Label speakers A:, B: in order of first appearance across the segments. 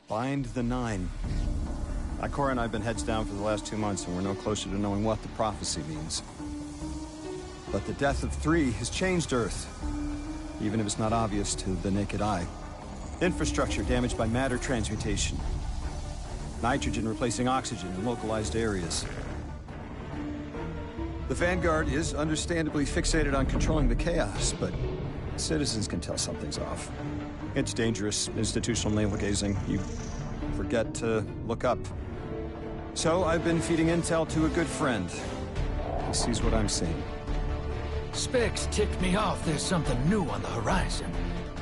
A: Bind the Nine. Ikora and I have been heads down for the last 2 months, and we're no closer to knowing what the prophecy means. But the death of 3 has changed Earth, even if it's not obvious to the naked eye. Infrastructure damaged by matter transmutation. Nitrogen replacing oxygen in localized areas. The Vanguard is understandably fixated on controlling the chaos, but citizens can tell something's off. It's dangerous, institutional navel-gazing. You forget to look up. So I've been feeding intel to a good friend. He sees what I'm seeing.
B: Specs ticked me off there's something new on the horizon.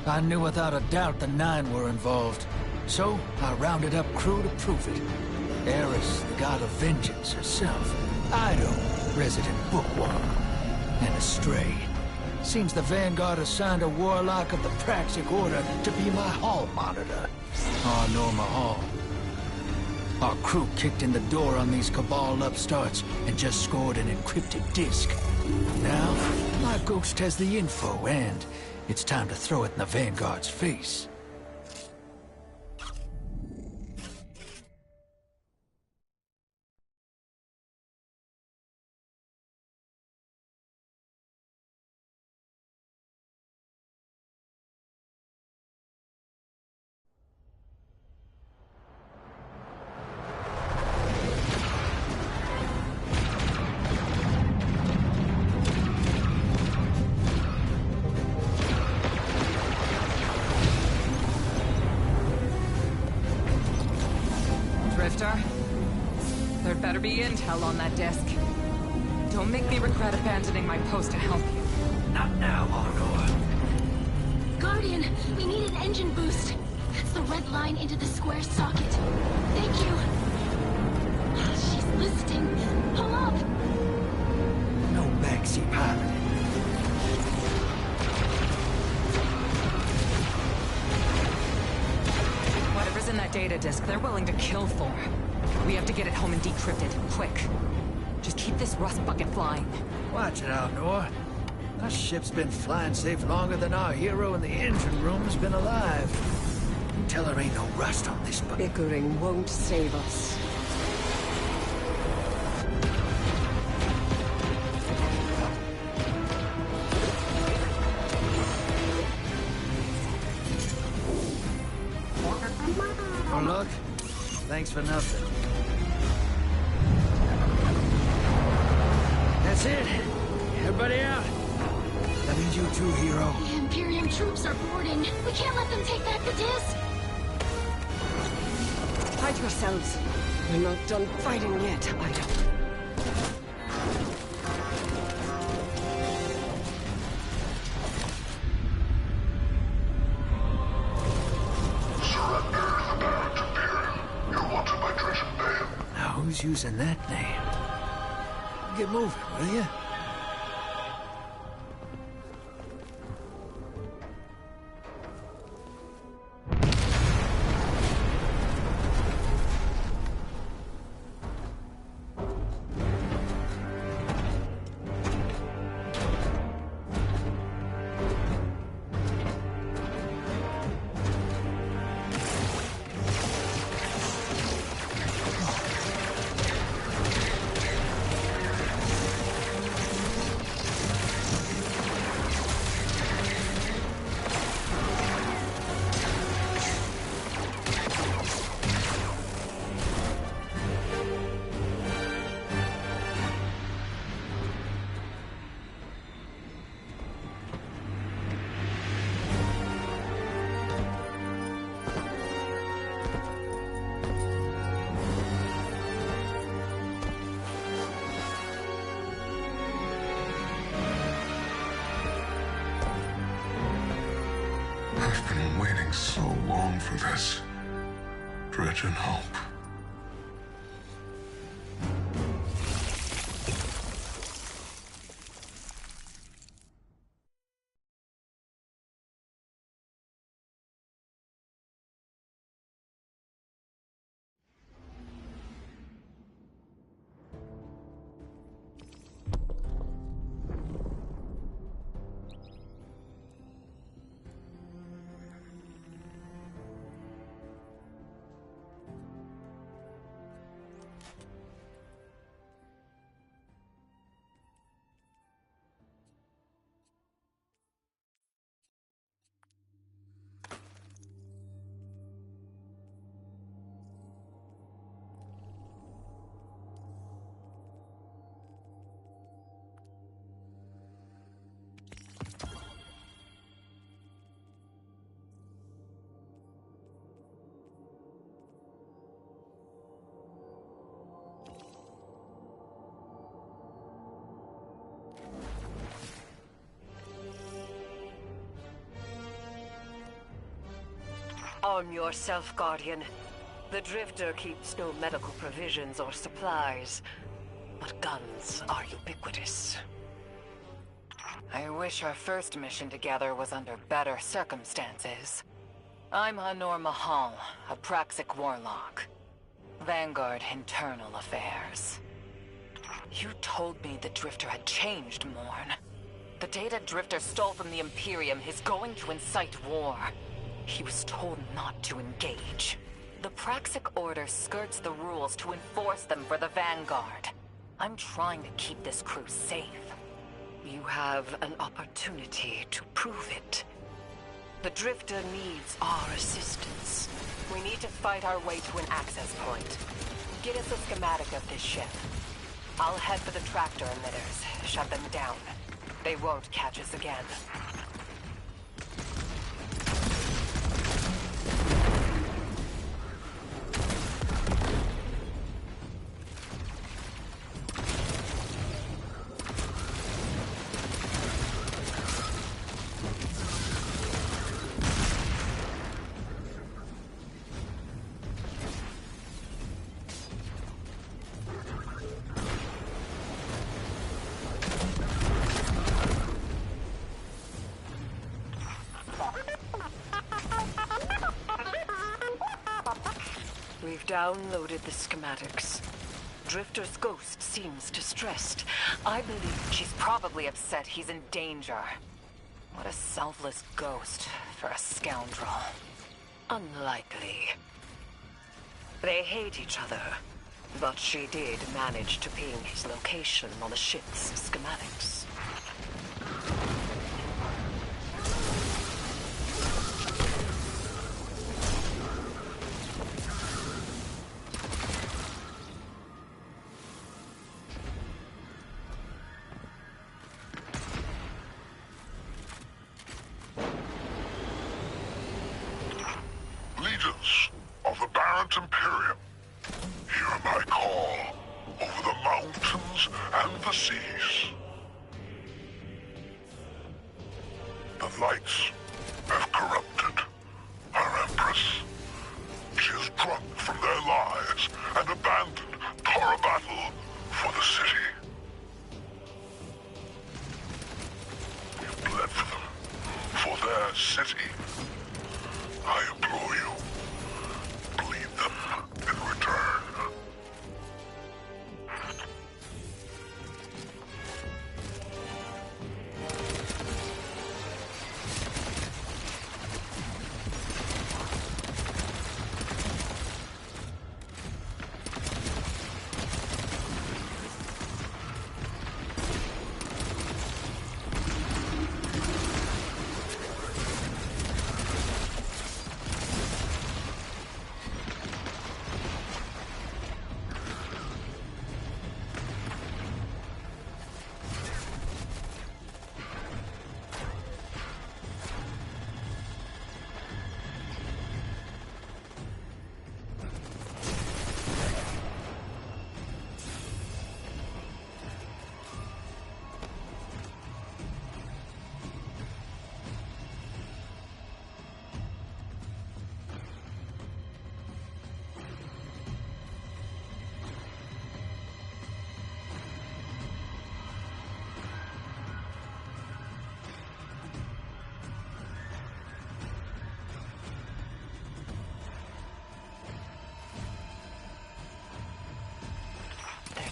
B: I knew without a doubt the Nine were involved. So I rounded up crew to prove it. Eris, the god of vengeance herself. Ido, resident bookworm. And Astray. Seems the Vanguard assigned a warlock of the Praxic Order to be my hall monitor. Oh, Norma Hall. Our crew kicked in the door on these Cabal upstarts and just scored an encrypted disk. Now, my ghost has the info, and it's time to throw it in the Vanguard's face.
C: There'd better be intel on that disk. Don't make me regret abandoning my post to help you.
B: Not now, Honor.
D: Guardian, we need an engine boost. That's the red line into the square socket. Thank you. She's listening. Pull up.
B: No backseat pilot.
C: Whatever's in that data disk, they're willing to kill for. We have to get it home and decrypted, quick. Just keep this rust bucket flying.
B: Watch it out, Nor. Our ship's been flying safe longer than our hero in the engine room's been alive. You tell her ain't no rust on this bucket.
E: Bickering won't save us.
B: Oh, look. Thanks for nothing. That's it. Everybody out. That means you too, hero.
D: The Imperium troops are boarding. We can't let them take back the disc.
E: Hide yourselves. We're not done fighting yet, Ido.
B: Who's using that name? Get moving, will you?
F: I've been waiting so long for this. Dredge and hope.
E: Arm yourself, Guardian. The Drifter keeps no medical provisions or supplies, but guns are ubiquitous.
C: I wish our first mission together was under better circumstances. I'm Hanor Mahal, a Praxic warlock. Vanguard Internal Affairs. You told me the Drifter had changed, Morn. The data Drifter stole from the Imperium is going to incite war. He was told not to engage. The Praxic Order skirts the rules to enforce them for the Vanguard. I'm trying to keep this crew safe.
E: You have an opportunity to prove it. The Drifter needs our assistance.
C: We need to fight our way to an access point. Get us a schematic of this ship. I'll head for the tractor emitters, shut them down. They won't catch us again.
E: We've downloaded the schematics. Drifter's ghost seems distressed.
C: I believe she's probably upset he's in danger. What a selfless ghost for a scoundrel.
E: Unlikely. They hate each other, but she did manage to ping his location on the ship's schematics.
F: Leaders of the Barrent Imperium, hear my call over the mountains and the seas. The lights have corrupted our Empress. She has drunk from their lives and abandoned Torah battle for the city. We've bled for them, for their city. I implore you, bleed them in return.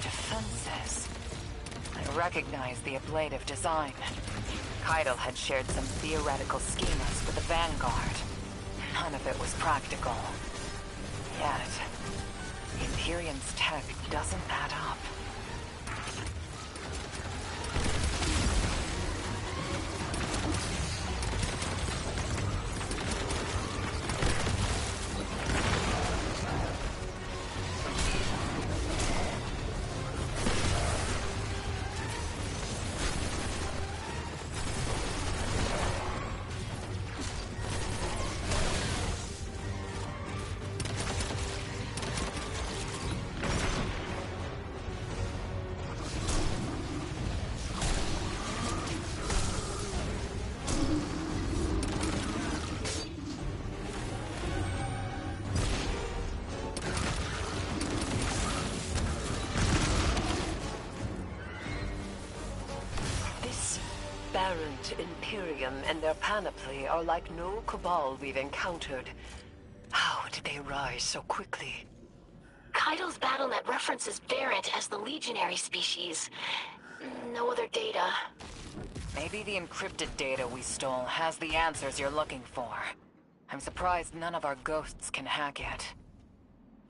C: Defenses. I recognize the ablative design. Keitel had shared some theoretical schemas with the Vanguard. None of it was practical. Yet, the Imperium's tech doesn't add up.
E: errant Imperium and their panoply are like no Cabal we've encountered. How did they rise so quickly?
D: Kaido's BattleNet references Variant as the legionary species. No other data.
C: Maybe the encrypted data we stole has the answers you're looking for. I'm surprised none of our ghosts can hack it.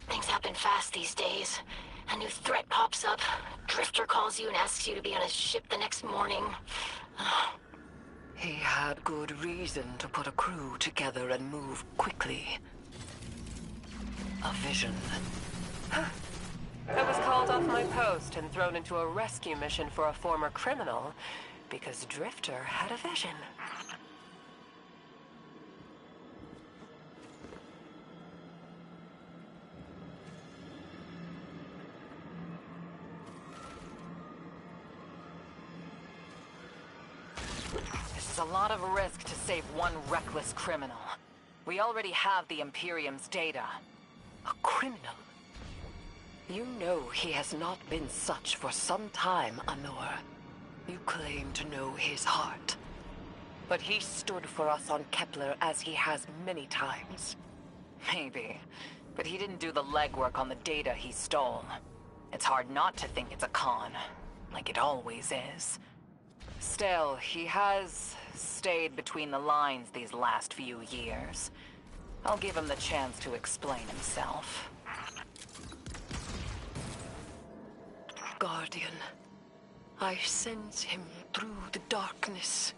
D: Things happen fast these days. A new threat pops up. Drifter calls you and asks you to be on his ship the next morning.
E: He had good reason to put a crew together and move quickly. A vision. I was called off my post and thrown into a rescue mission for a former criminal because Drifter had a vision.
C: This is a lot of risk to save one reckless criminal. We already have the Imperium's data.
E: A criminal? You know he has not been such for some time, Anor. You claim to know his heart. But he stood for us on Kepler as he has many times.
C: Maybe. But he didn't do the legwork on the data he stole. It's hard not to think it's a con. Like it always is. Still, he has stayed between the lines these last few years. I'll give him the chance to explain himself.
E: Guardian, I sense him through the darkness.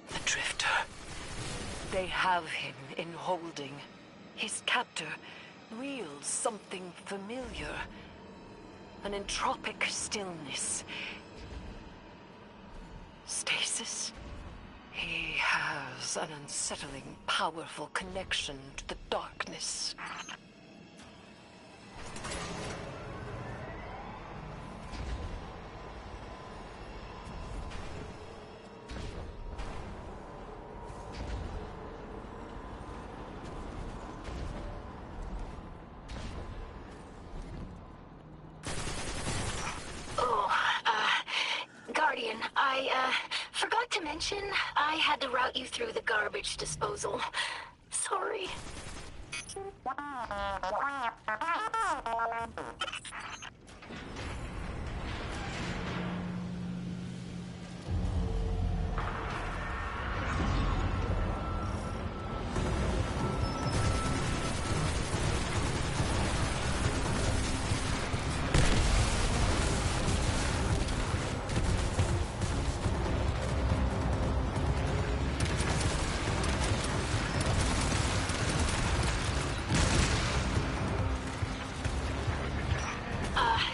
E: The Drifter. They have him in holding. His captor wields something familiar. An entropic stillness. Stasis? He has an unsettling, powerful connection to the darkness.
D: Guardian, I forgot to mention I had to route you through the garbage disposal. Sorry.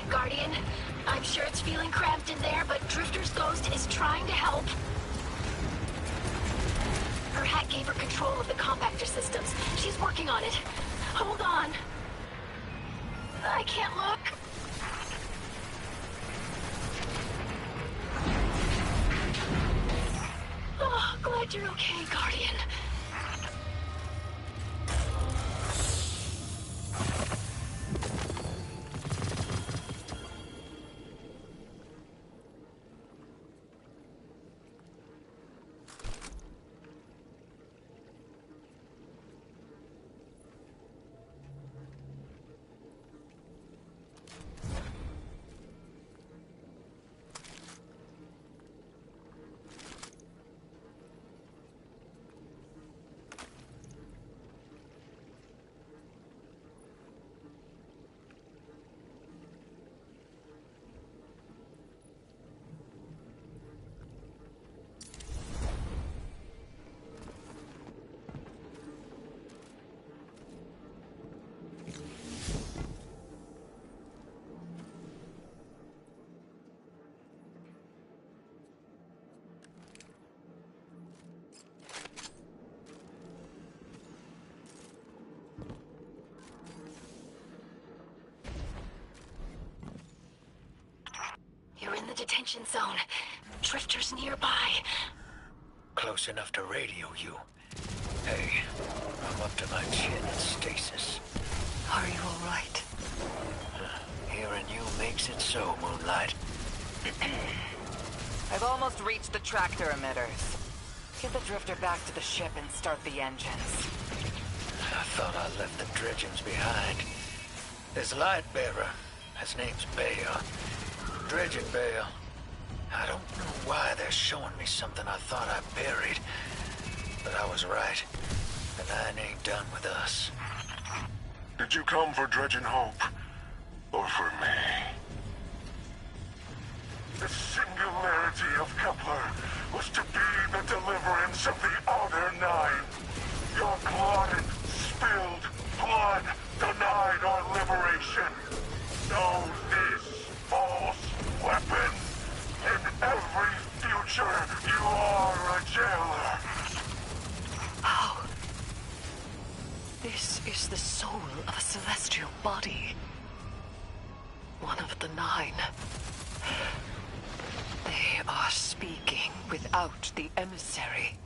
D: Guardian, I'm sure it's feeling cramped in there, but Drifter's ghost is trying to help. Her hack gave her control of the compactor systems. She's working on it. Hold on. I can't look. Oh, glad you're okay, Guardian. You're in the detention zone. Drifter's nearby.
B: Close enough to radio you. Hey, I'm up to my chin in stasis.
E: Are you all right?
B: Hearing you makes it so, Moonlight.
C: I've almost reached the tractor emitters. Get the drifter back to the ship and start the engines.
B: I thought I left the dredgings behind. This light bearer, his name's Bale. Dredging Bale. I don't know why they're showing me something I thought I buried. But I was right. The Nine ain't done with us.
F: Did you come for Dredging Hope? Or for me? The singularity of Kepler was to be the deliverance of the other Nine. Your clotted, spilled blood denied our liberation. Know this false weapon. In every future, you are a jailer.
E: How? This is the soul of a celestial body. One of the Nine. They are speaking without the emissary.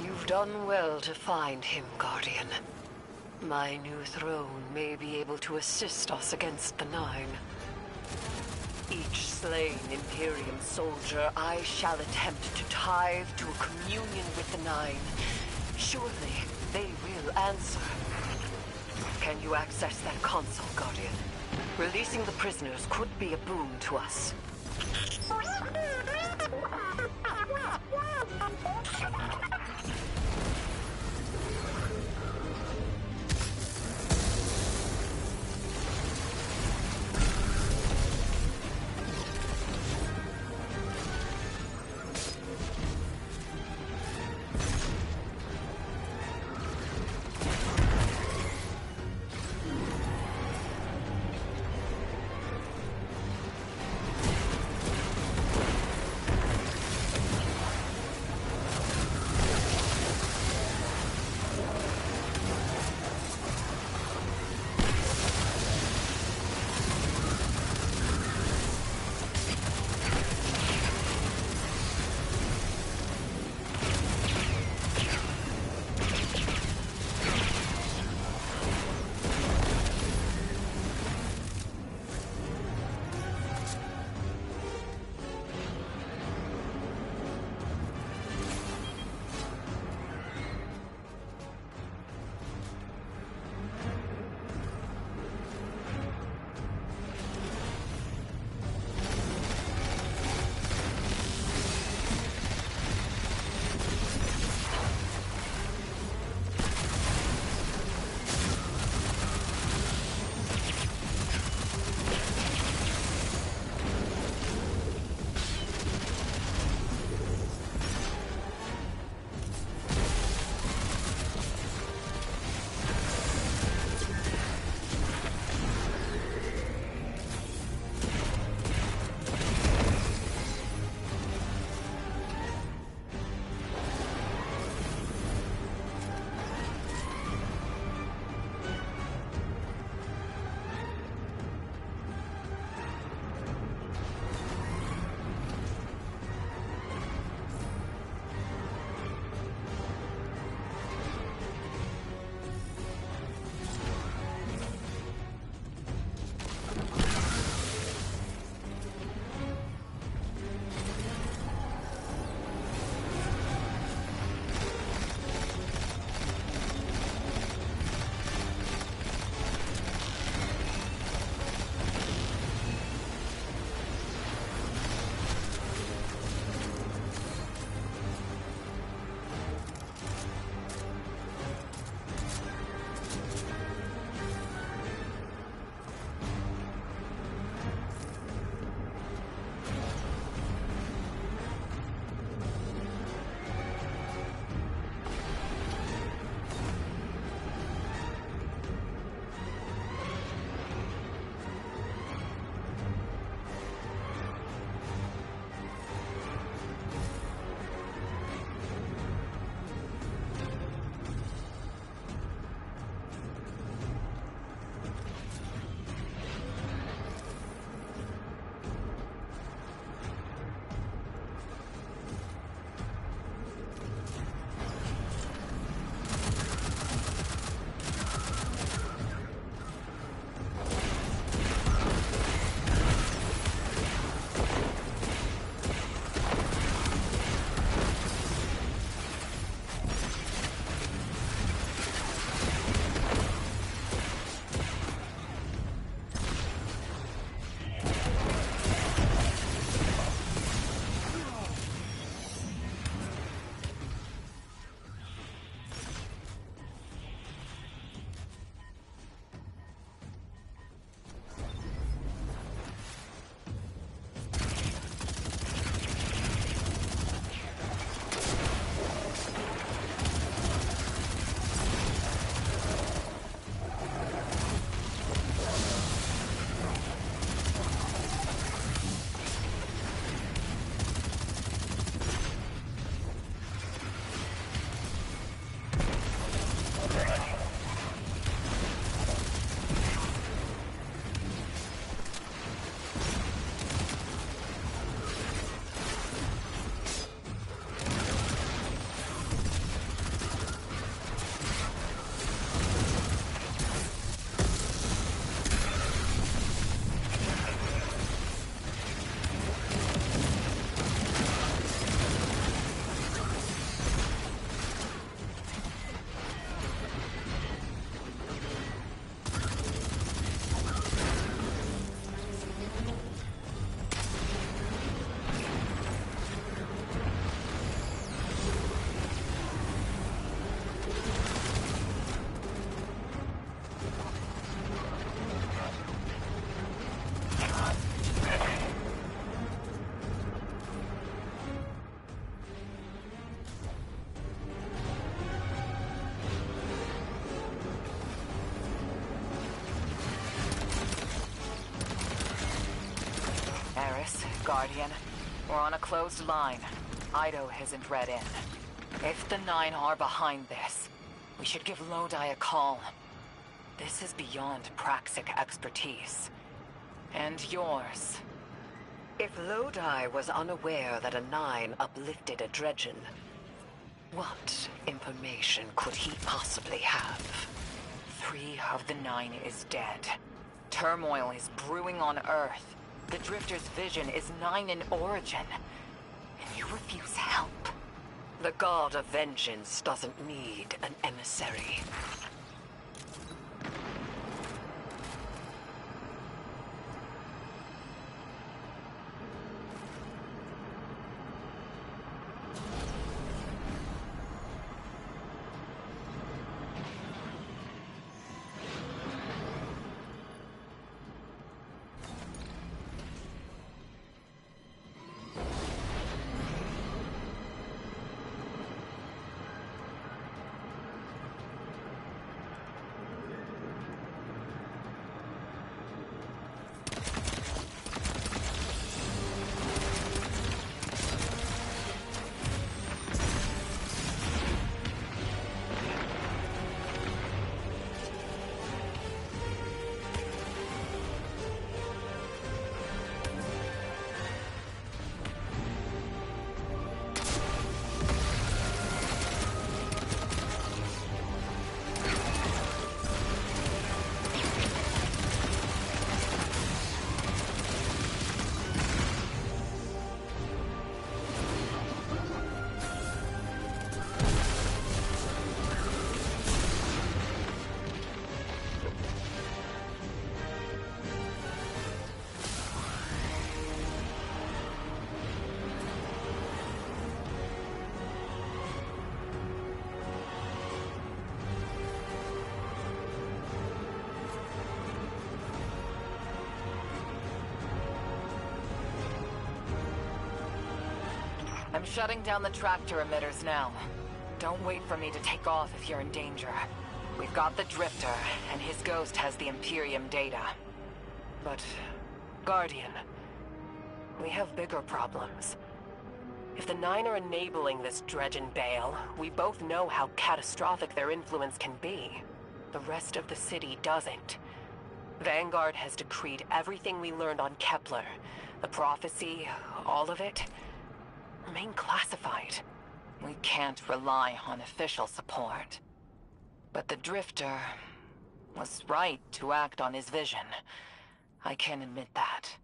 E: You've done well to find him, Guardian. My new throne may be able to assist us against the Nine. Each slain Imperium soldier I shall attempt to tithe to a communion with the Nine. Surely they will answer. Can you access that console, Guardian? Releasing the prisoners could be a boon to us.
C: Eris, Guardian, we're on a closed line. Ido isn't read in. If the Nine are behind this, we should give Lodi a call. This is beyond Praxic expertise. And yours.
E: If Lodi was unaware that a Nine uplifted a Dredgen, what information could he possibly have?
C: 3 of the 9 is dead. Turmoil is brewing on Earth. The Drifter's vision is 9 in origin. And you refuse help.
E: The God of Vengeance doesn't need an emissary.
C: I'm shutting down the tractor emitters now. Don't wait for me to take off if you're in danger. We've got the Drifter, and his ghost has the Imperium data. But, Guardian, we have bigger problems.
E: If the Nine are enabling this Dredgen Bale, we both know how catastrophic their influence can be. The rest of the city doesn't. Vanguard has decreed everything we learned on Kepler, the prophecy, all of it, remain classified.
C: We can't rely on official support. But the Drifter was right to act on his vision. I can admit that.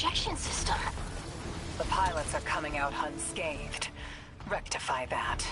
D: ejection system.
C: The pilots are coming out unscathed. Rectify that.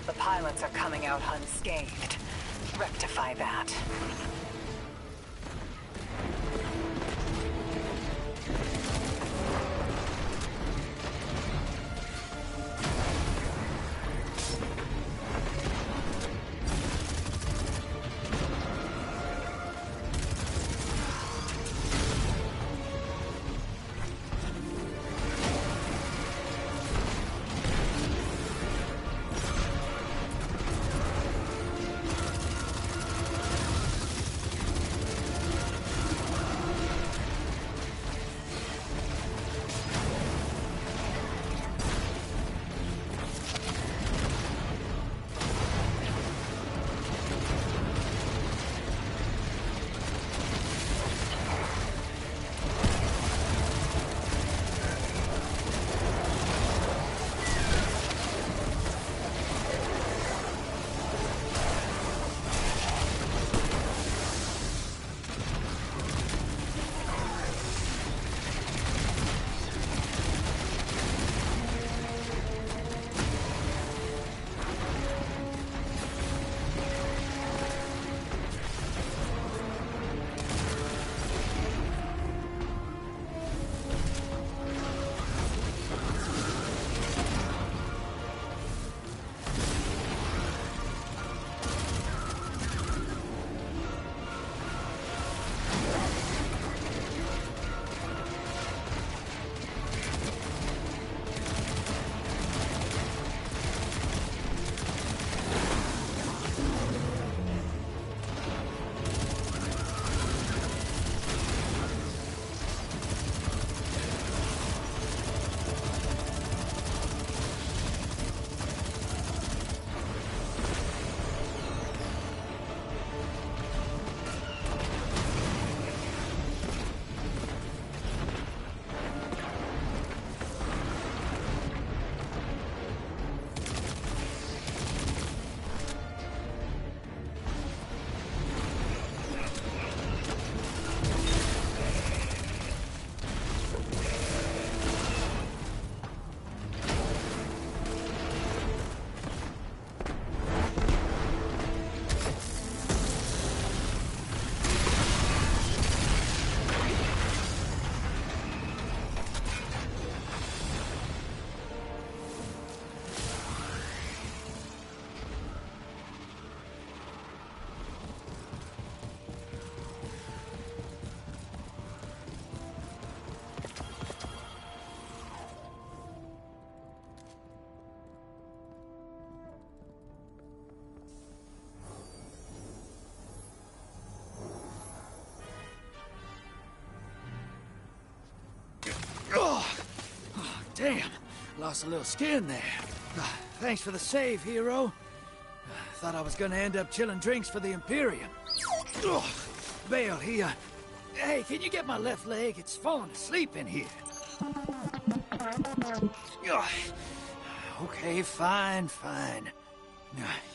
C: The pilots are coming out unscathed. Rectify that.
B: Damn, lost a little skin there. Thanks for the save, hero. Thought I was gonna end up chilling drinks for the Imperium. Bale, hey, can you get my left leg? It's falling asleep in here. Okay, fine.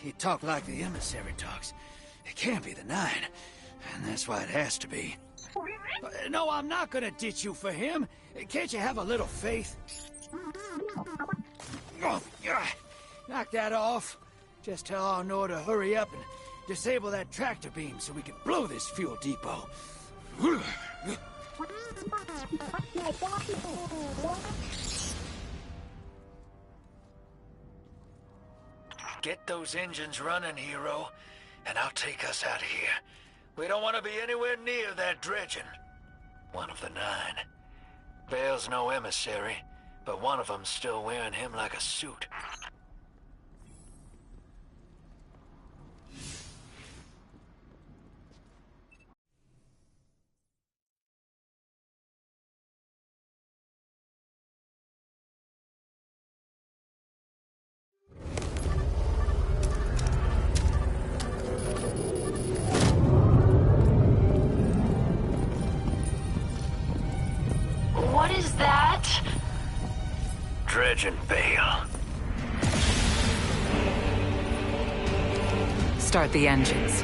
B: You talk like the emissary talks. It can't be the 9. And that's why it has to be. No, I'm not gonna ditch you for him. Can't you have a little faith? Oh, knock that off. Just tell Arnor to hurry up and disable that tractor beam so we can blow this fuel depot. Get those engines running, hero, and I'll take us out of here. We don't want to be anywhere near that dredging. One of the 9. Bale's no emissary, but one of them's still wearing him like a suit.
D: What is that?
B: Dredging Bale.
C: Start the engines.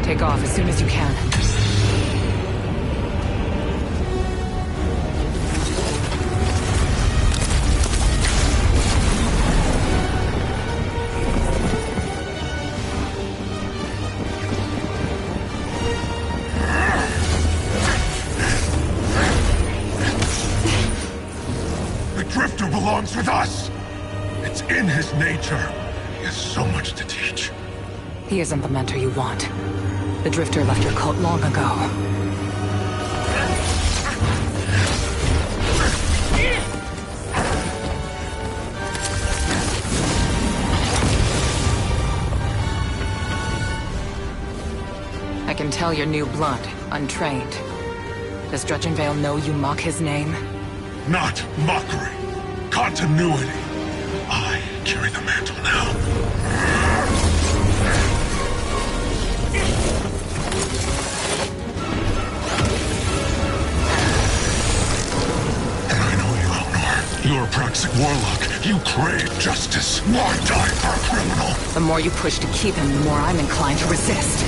C: Take off as soon as you can.
F: Drifter belongs with us! It's in his nature. He has so much to teach.
C: He isn't the mentor you want. The Drifter left your cult long ago. I can tell you're new blood, untrained. Does Dredgenvale know you mock his name?
F: Not mockery. Continuity. I carry the mantle now. And I know you, Elnor. You're a Praxic warlock. You crave justice. Why die for a criminal?
C: The more you push to keep him, the more I'm inclined to resist.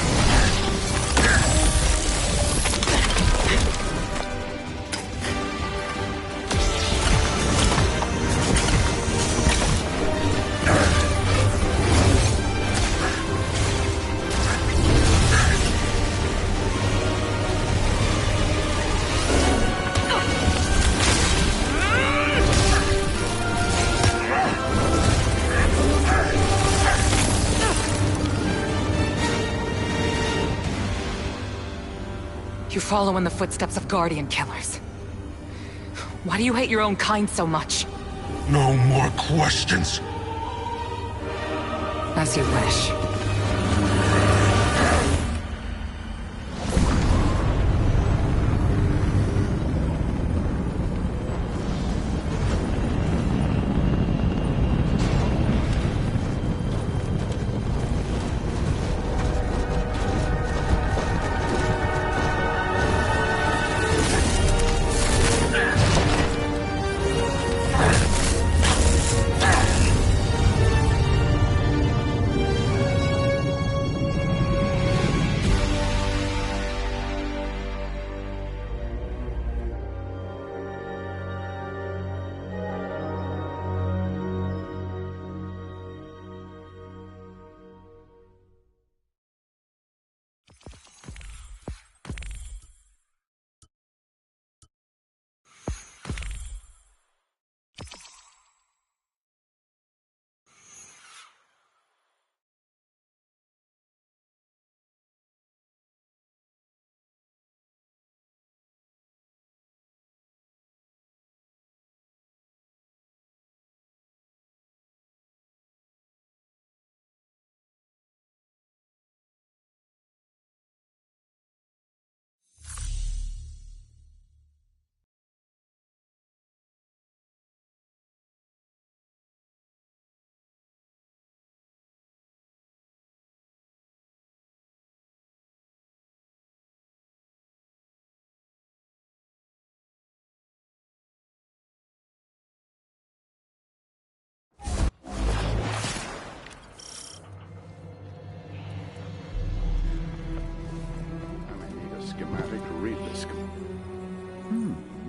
C: You follow in the footsteps of Guardian killers. Why do you hate your own kind so much?
F: No more questions.
C: As you wish.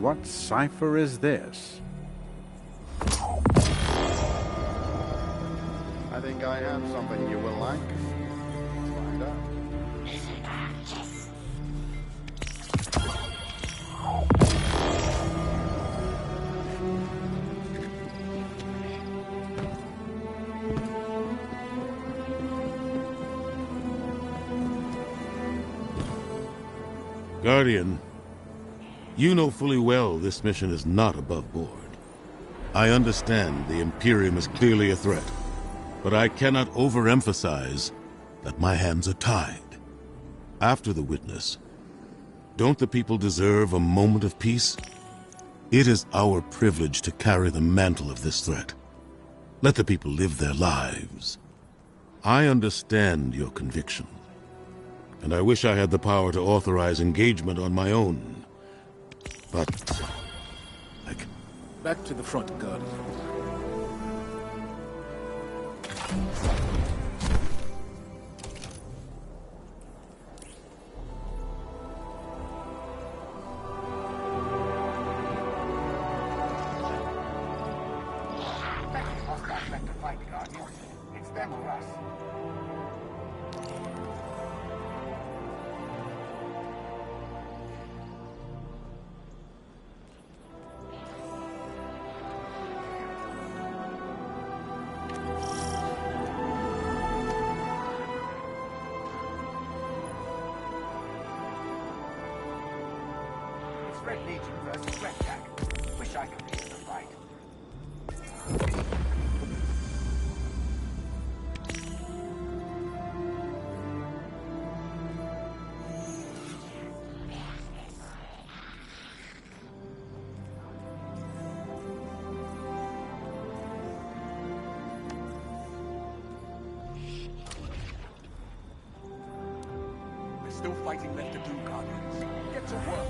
G: What cipher is this?
H: I think I have something you will like. Let's find out.
I: Guardian, you know fully well this mission is not above board. I understand the Imperium is clearly a threat, but I cannot overemphasize that my hands are tied. After the witness, don't the people deserve a moment of peace? It is our privilege to carry the mantle of this threat. Let the people live their lives. I understand your conviction, and I wish I had the power to authorize engagement on my own. But
B: Back to the front, Guardian.
H: It's them or us. It's Red Legion versus Red Jack. Wish I could be in the fight. There's still fighting left to do, Guardians. Get to work.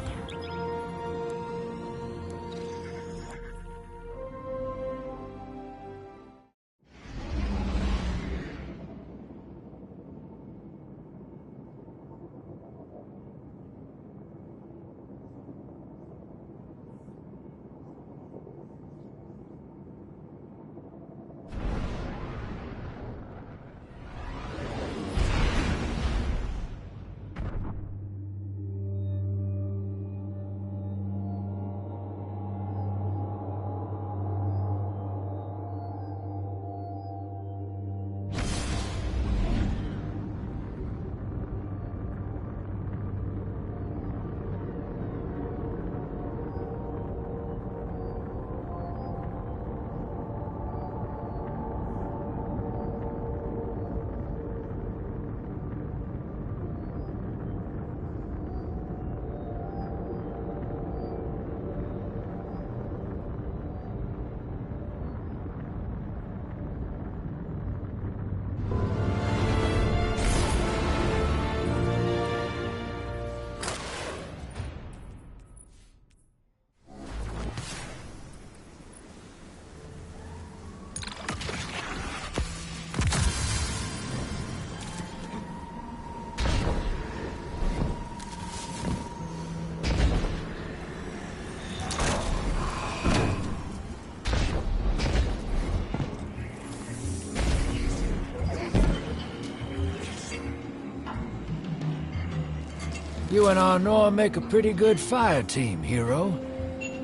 B: You and Arnor make a pretty good fire team, hero.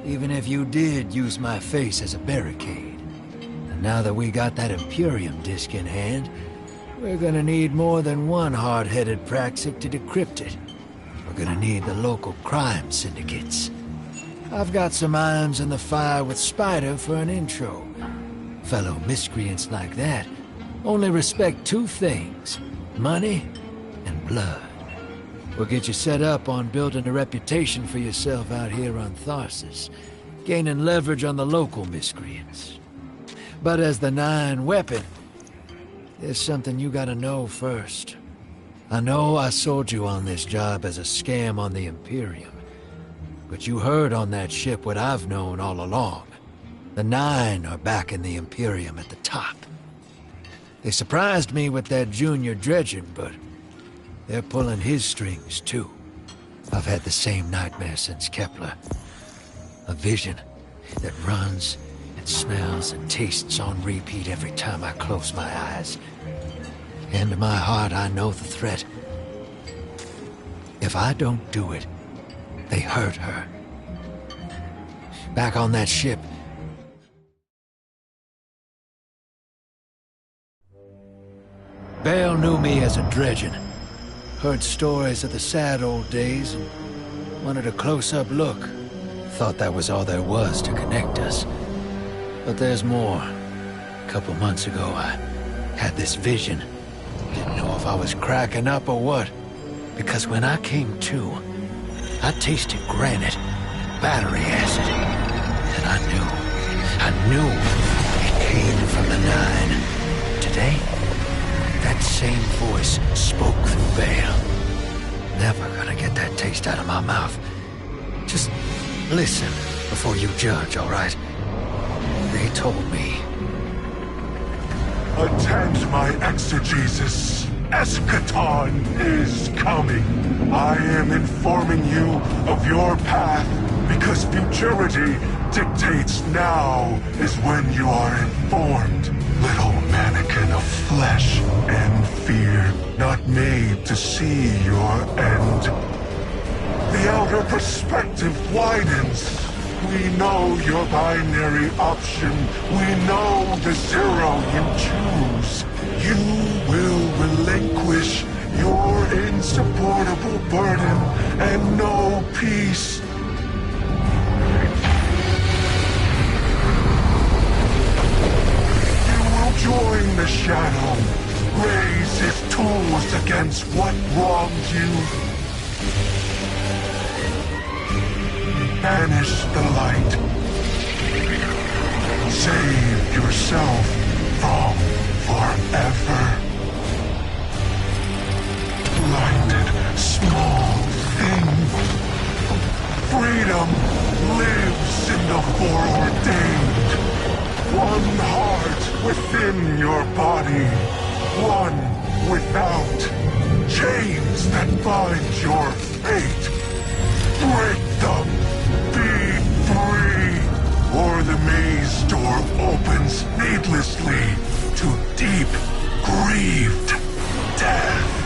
B: Even if you did use my face as a barricade. And now that we got that Imperium disk in hand, we're gonna need more than one hard-headed Praxic to decrypt it. We're gonna need the local crime syndicates. I've got some irons in the fire with Spider for an intro. Fellow miscreants like that only respect two things: money and blood. We'll get you set up on building a reputation for yourself out here on Tharsis, gaining leverage on the local miscreants. But as the 9 weapon, there's something you gotta know first. I know I sold you on this job as a scam on the Imperium, but you heard on that ship what I've known all along. The 9 are backing the Imperium at the top. They surprised me with that junior dredging, but they're pulling his strings, too. I've had the same nightmare since Kepler. A vision that runs and smells and tastes on repeat every time I close my eyes. In my heart, I know the threat. If I don't do it, they hurt her. Back on that ship, Bale knew me as a dredgen. Heard stories of the sad old days and wanted a close-up look. Thought that was all there was to connect us. But there's more. A couple months ago, I had this vision. Didn't know if I was cracking up or what. Because when I came to, I tasted granite, battery acid. And I knew it came from the Nine. Today, that same voice spoke through Bale. Never gonna get that taste out of my mouth. Just listen before you judge, all right? They told me.
F: Attend my exegesis. Eschaton is coming. I am informing you of your path because futurity dictates now is when you are informed. Little mannequin of flesh and fear, not made to see your end. The outer perspective widens. We know your binary option. We know the zero you choose. You will relinquish your insupportable burden and know peace. Join the Shadow. Raise his tools against what wronged you. Banish the light. Save yourself from forever. Blinded, small thing. Freedom lives in the foreordained. One heart within your body. One without. Chains that bind your fate. Break them. Be free. Or the maze door opens needlessly to deep, grieved death.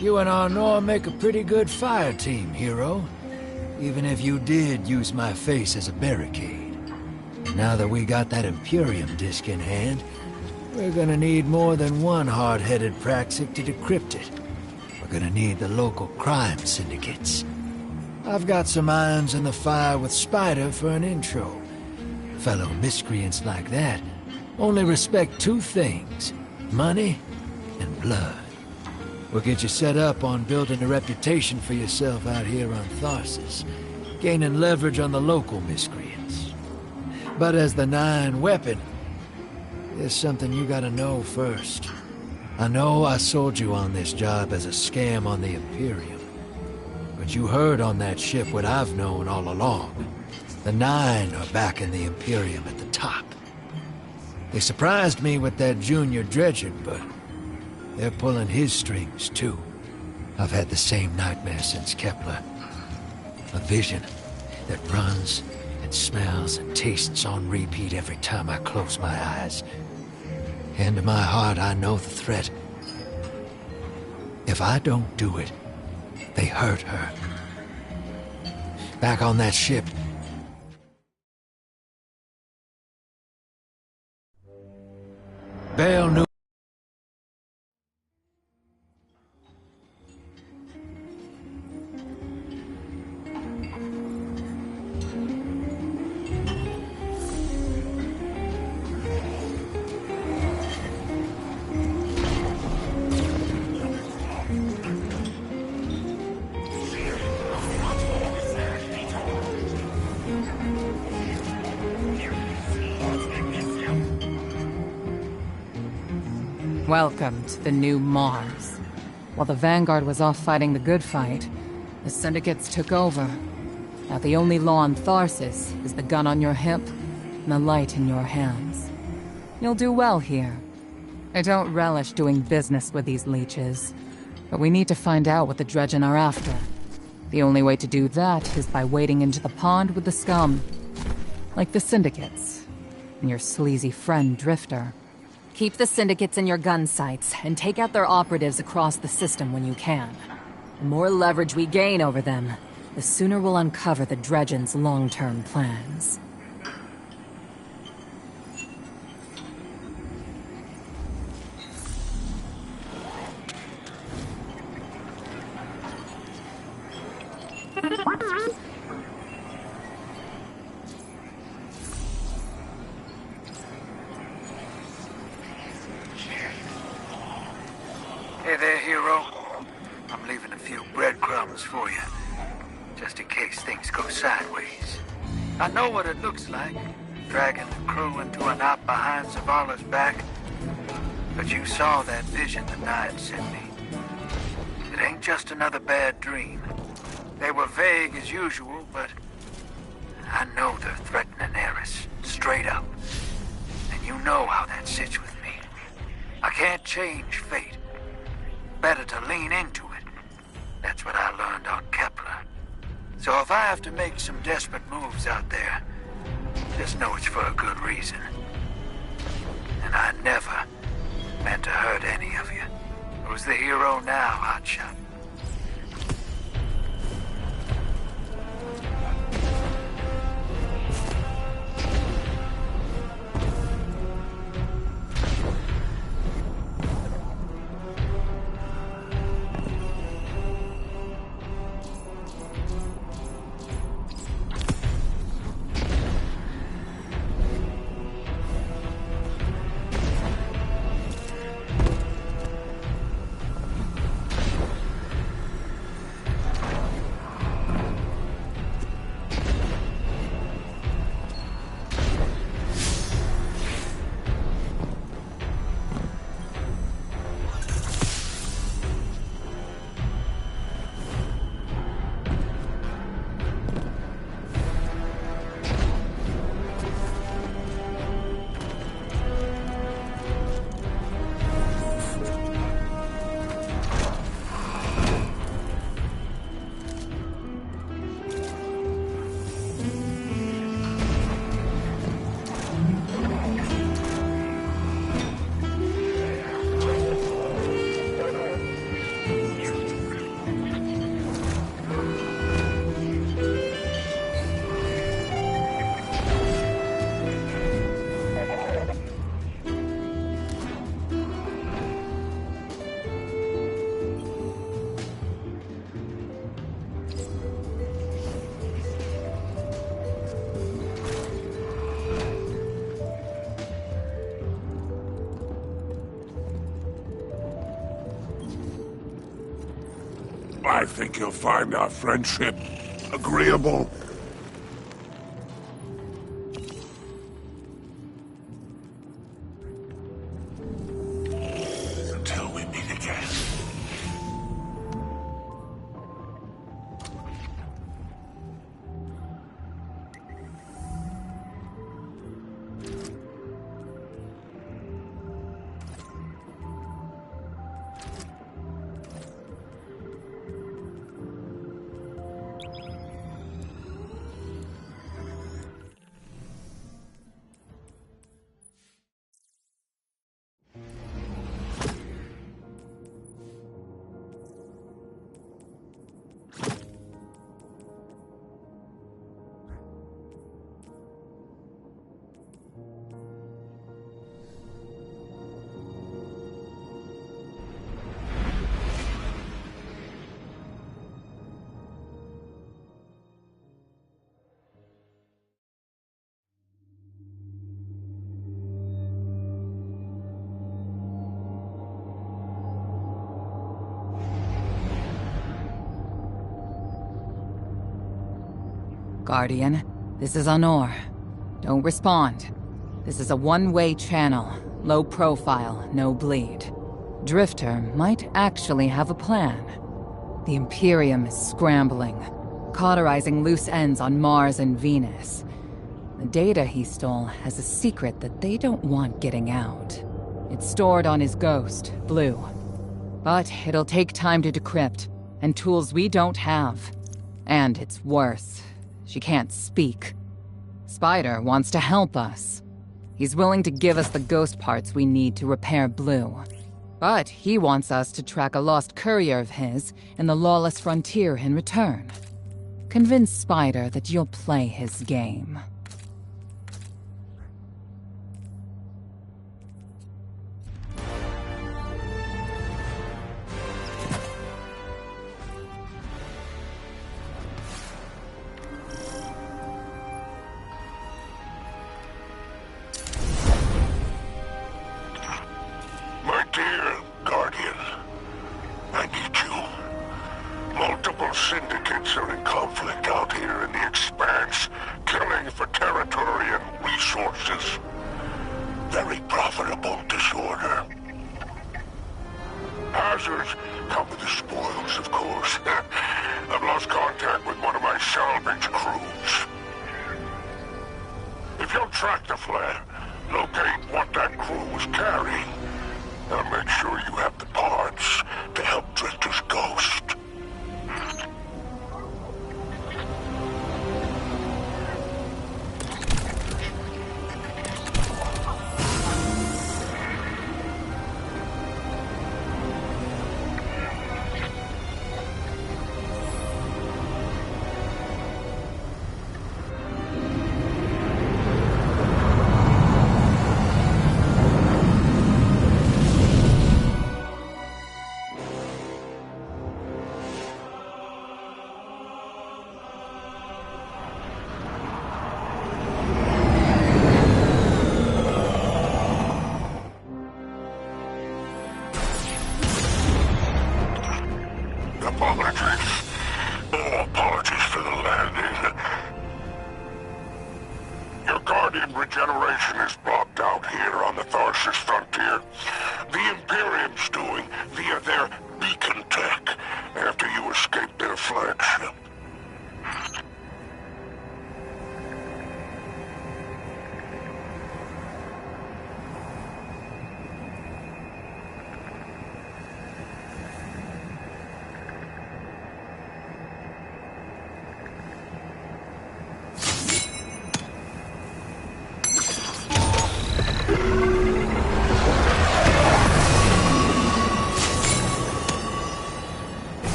B: You and Arnor make a pretty good fire team, hero. Even if you did use my face as a barricade. Now that we got that Imperium disk in hand, we're gonna need more than one hard-headed Praxic to decrypt it. We're gonna need the local crime syndicates. I've got some irons in the fire with Spider for an intro. Fellow miscreants like that only respect two things: money and blood. We'll get you set up on building a reputation for yourself out here on Tharsis, gaining leverage on the local miscreants. But as the Nine weapon, there's something you gotta know first. I know I sold you on this job as a scam on the Imperium, but you heard on that ship what I've known all along. The Nine are backing the Imperium at the top. They surprised me with that junior dredger, but they're pulling his strings too. I've had the same nightmare since Kepler. A vision that runs and smells and tastes on repeat every time I close my eyes. And in my heart, I know the threat. If I don't do it, they hurt her. Back on that ship, Bale knew.
C: Welcome to the new Mars. While the Vanguard was off fighting the good fight, the Syndicates took over. Now the only law on Tharsis is the gun on your hip and the light in your hands. You'll do well here. I don't relish doing business with these leeches, but we need to find out what the Dredgen are after. The only way to do that is by wading into the pond with the scum. Like the Syndicates, and your sleazy friend Drifter. Keep the Syndicates in your gun sights, and take out their operatives across the system when you can. The more leverage we gain over them, the sooner we'll uncover the Dredgen's long-term plans.
B: Hey there, hero. I'm leaving a few breadcrumbs for you, just in case things go sideways. I know what it looks like, dragging the crew into a knot behind Zavala's back. But you saw that vision the Nine sent me. It ain't just another bad dream. They were vague as usual, but I know they're threatening Eris, straight up. And you know how that sits with me. I can't change fate. Better to lean into it. That's what I learned on Kepler. So if I have to make some desperate moves out there, just know it's for a good reason. And I never meant to hurt any of you. Who's the hero now, Hotshot?
F: I think you'll find our friendship agreeable. Until we meet again.
C: Guardian, this is Honor. Don't respond. This is a one-way channel. Low profile, no bleed. Drifter might actually have a plan. The Imperium is scrambling, cauterizing loose ends on Mars and Venus. The data he stole has a secret that they don't want getting out. It's stored on his ghost, Blue. But it'll take time to decrypt, and tools we don't have. And it's worse. She can't speak. Spider wants to help us. He's willing to give us the ghost parts we need to repair Blue. But he wants us to track a lost courier of his in the lawless frontier in return. Convince Spider that you'll play his game.
F: Dear Guardian, I need you. Multiple syndicates are in conflict out here in the Expanse, killing for territory and resources. Very profitable disorder. Hazards come with the spoils, of course. I've lost contact with one of my salvage crews. If you'll track the flare, locate what that crew was carrying, I'll make sure you have the parts to help Drifter's ghost. Apologies for the landing. Your Guardian regeneration is blocked out here on the Tharsis frontier. The Imperium's doing via their beacon tech after you escaped their flagship.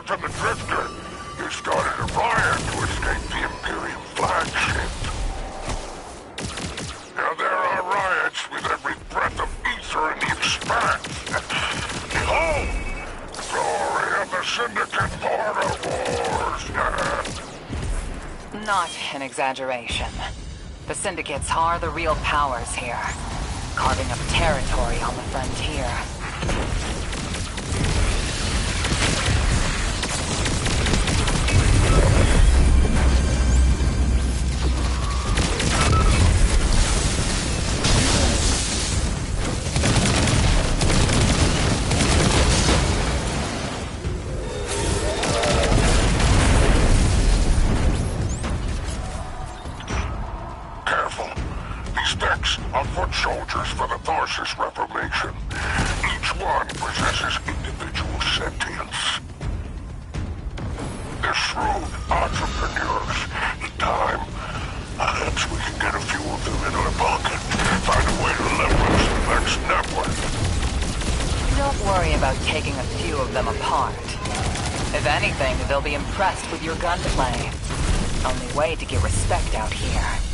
F: From the Drifter, you started a riot to escape the Imperium flagship. Now there are riots with every breath of ether in the Expanse. Behold, the glory of the Syndicate Border Wars.
C: not an exaggeration. The syndicates are the real powers here, carving up territory on the frontier. They'll be impressed with your gunplay. Only way to get respect out here.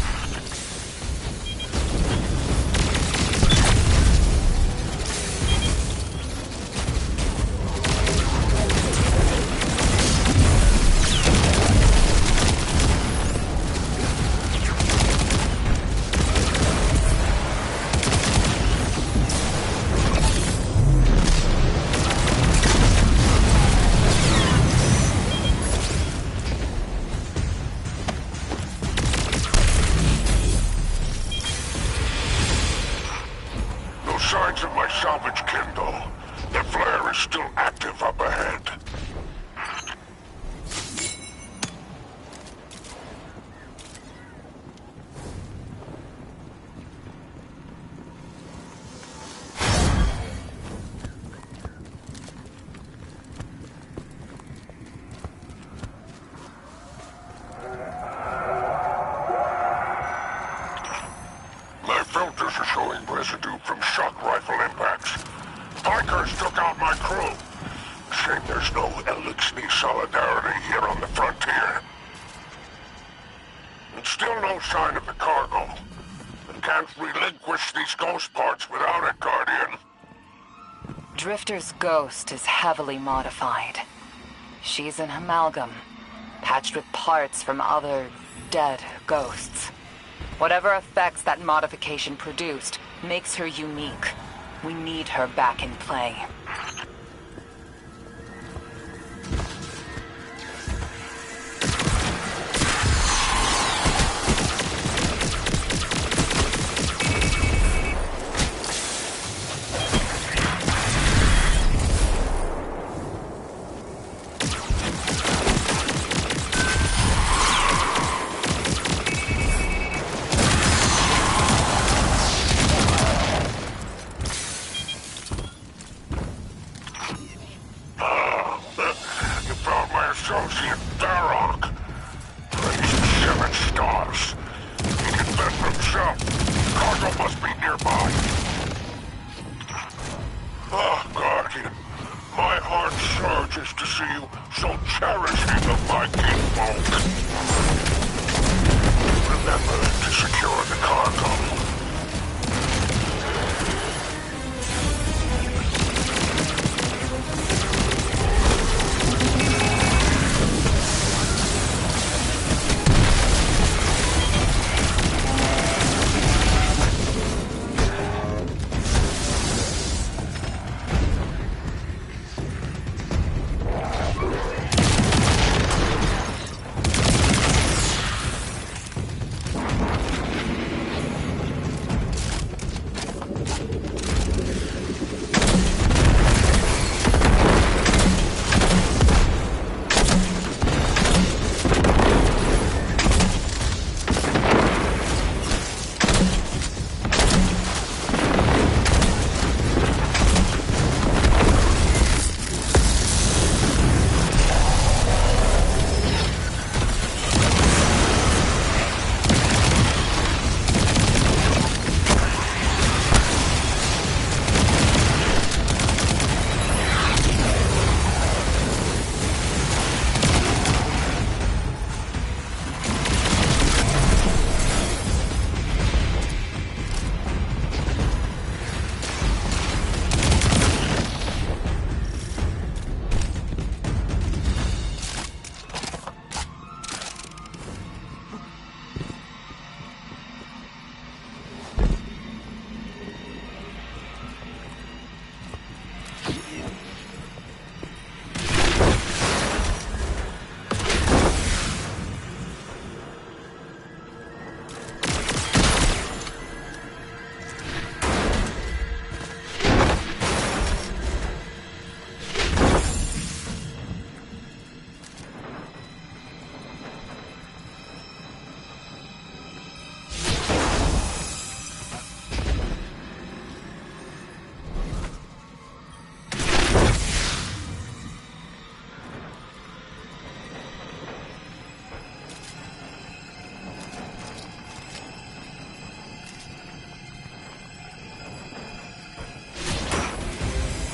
C: Drifter's ghost is heavily modified. She's an amalgam, patched with parts from other dead ghosts. Whatever effects that modification produced makes her unique. We need her back in play.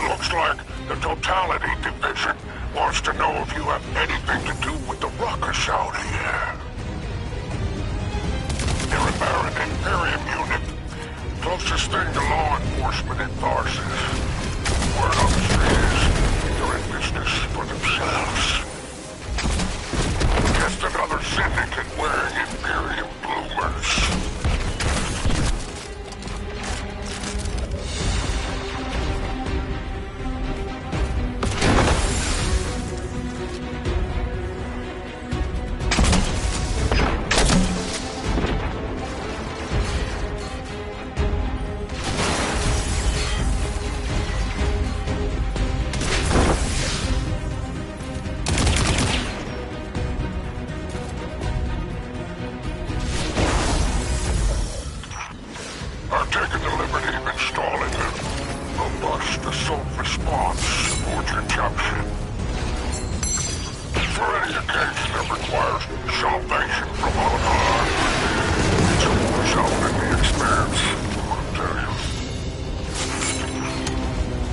F: Looks like the Totality Division wants to know if you have anything to do with the ruckus out here. They're a Baron Imperium unit. Closest thing to law enforcement in Tharsis. Word on the street is they're in business for themselves. Just another syndicate wearing Imperium bloomers. I've taken the liberty of installing a robust assault response aboard your jump ship. For any occasion that requires salvation from on high, it's a war zone in the expanse, I'll tell you.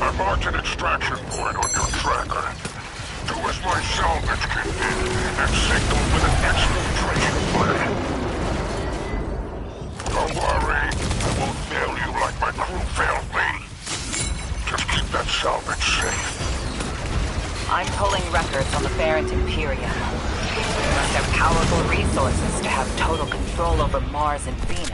F: I marked an extraction point on your tracker. Do as my salvage kit did and signal with an exfiltration plan. Don't worry, I won't fail you like my crew failed me. Just keep that salvage safe.
C: I'm pulling records on the Ferrant Imperium. They must have powerful resources to have total control over Mars and Venus.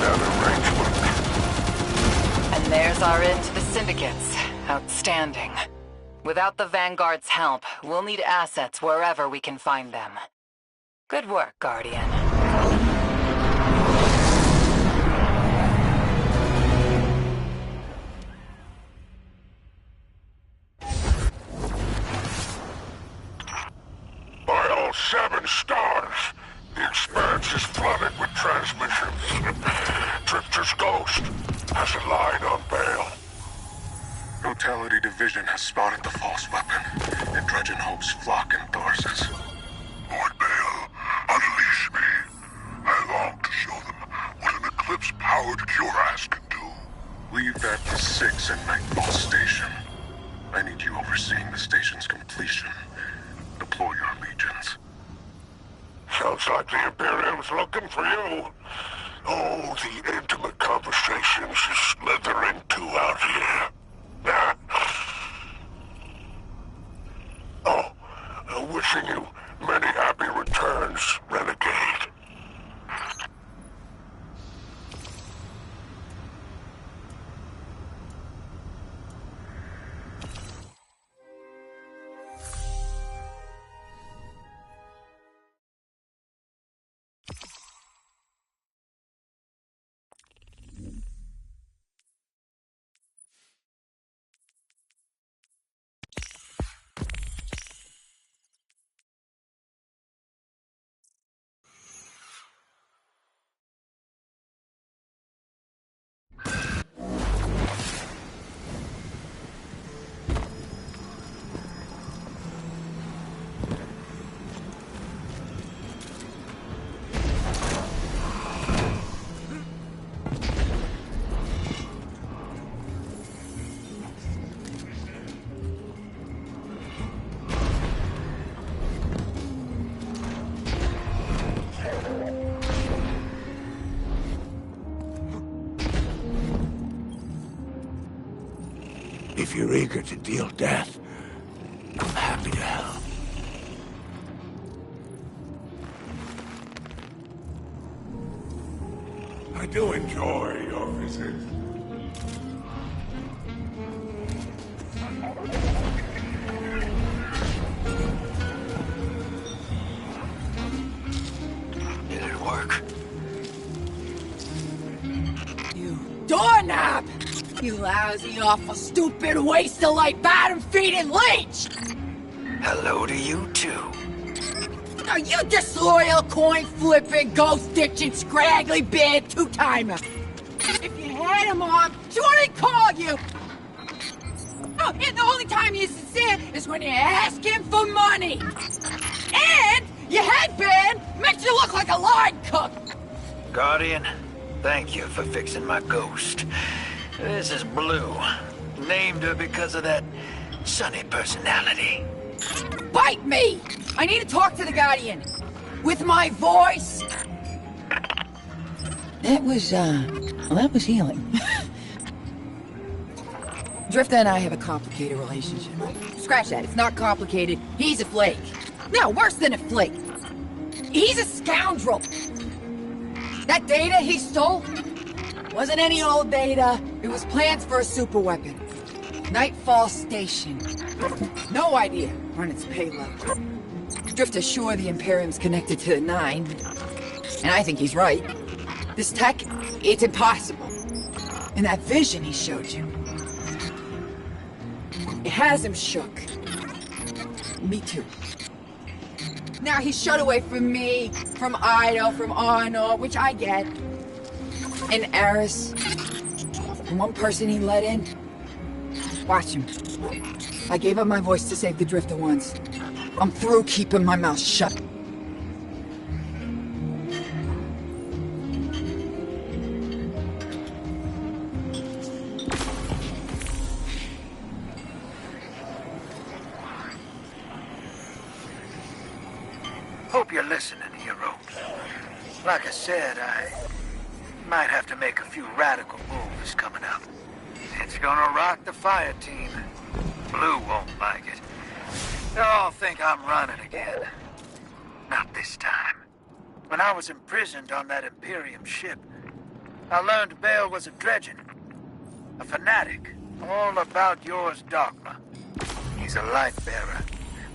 F: that arrangement.
C: And there's our end to the syndicates. Outstanding. Without the Vanguard's help, we'll need assets wherever we can find them. Good work, Guardian.
F: By all 7 stars, the Expanse is flooded with transmissions. Drifter's ghost hasn't lied on bail.
J: Totality Division has spotted the false weapon, and Dredgen hopes flock in Thors's.
F: Lord Bale, unleash me. I long to show them what an Eclipse-powered cuirass can do.
J: Leave that to 6 in Nightfall Station. I need you overseeing the station's completion. Deploy your legions.
F: Sounds like the Imperium's looking for you. Oh, the intimate conversations you slither into out here. Wishing you many happy returns, Renegade. If you're eager to deal death, I'm happy to help. I do enjoy your visit.
B: Did it work?
K: You doorknob! You lousy, awful, stupid, waste-of-life, bottom-feeding leech!
B: Hello to you, too.
K: Are you disloyal, coin-flipping, ghost-ditching, scraggly bad two-timer? If you had him on, she wouldn't call you! Oh, and the only time you're sincere is when you ask him for money! And your headband makes you look like a line cook!
B: Guardian, thank you for fixing my ghost. This is Blue. Named her because of that sunny personality.
K: Bite me! I need to talk to the Guardian. With my voice. That was healing. Drifter and I have a complicated relationship. Scratch that, it's not complicated. He's a flake. No, worse than a flake. He's a scoundrel. That data he stole wasn't any old data. It was plans for a superweapon. Nightfall Station. No idea on its payload. Drifter's sure the Imperium's connected to the 9. And I think he's right. This tech, it's impossible. And that vision he showed you, it has him shook. Me too. Now he's shut away from me, from Ido, from Arno, which I get. And Eris. And one person he let in. Watch him. I gave up my voice to save the Drifter once. I'm through keeping my mouth shut.
B: Hope you're listening, hero. Like I said, I might have to make a few radical moves coming up. It's gonna rock the fire team. Blue won't like it. They'll all think I'm running again. Not this time. When I was imprisoned on that Imperium ship,
L: I learned Bale was a dredgen, a fanatic, all about yours dogma. He's a light-bearer,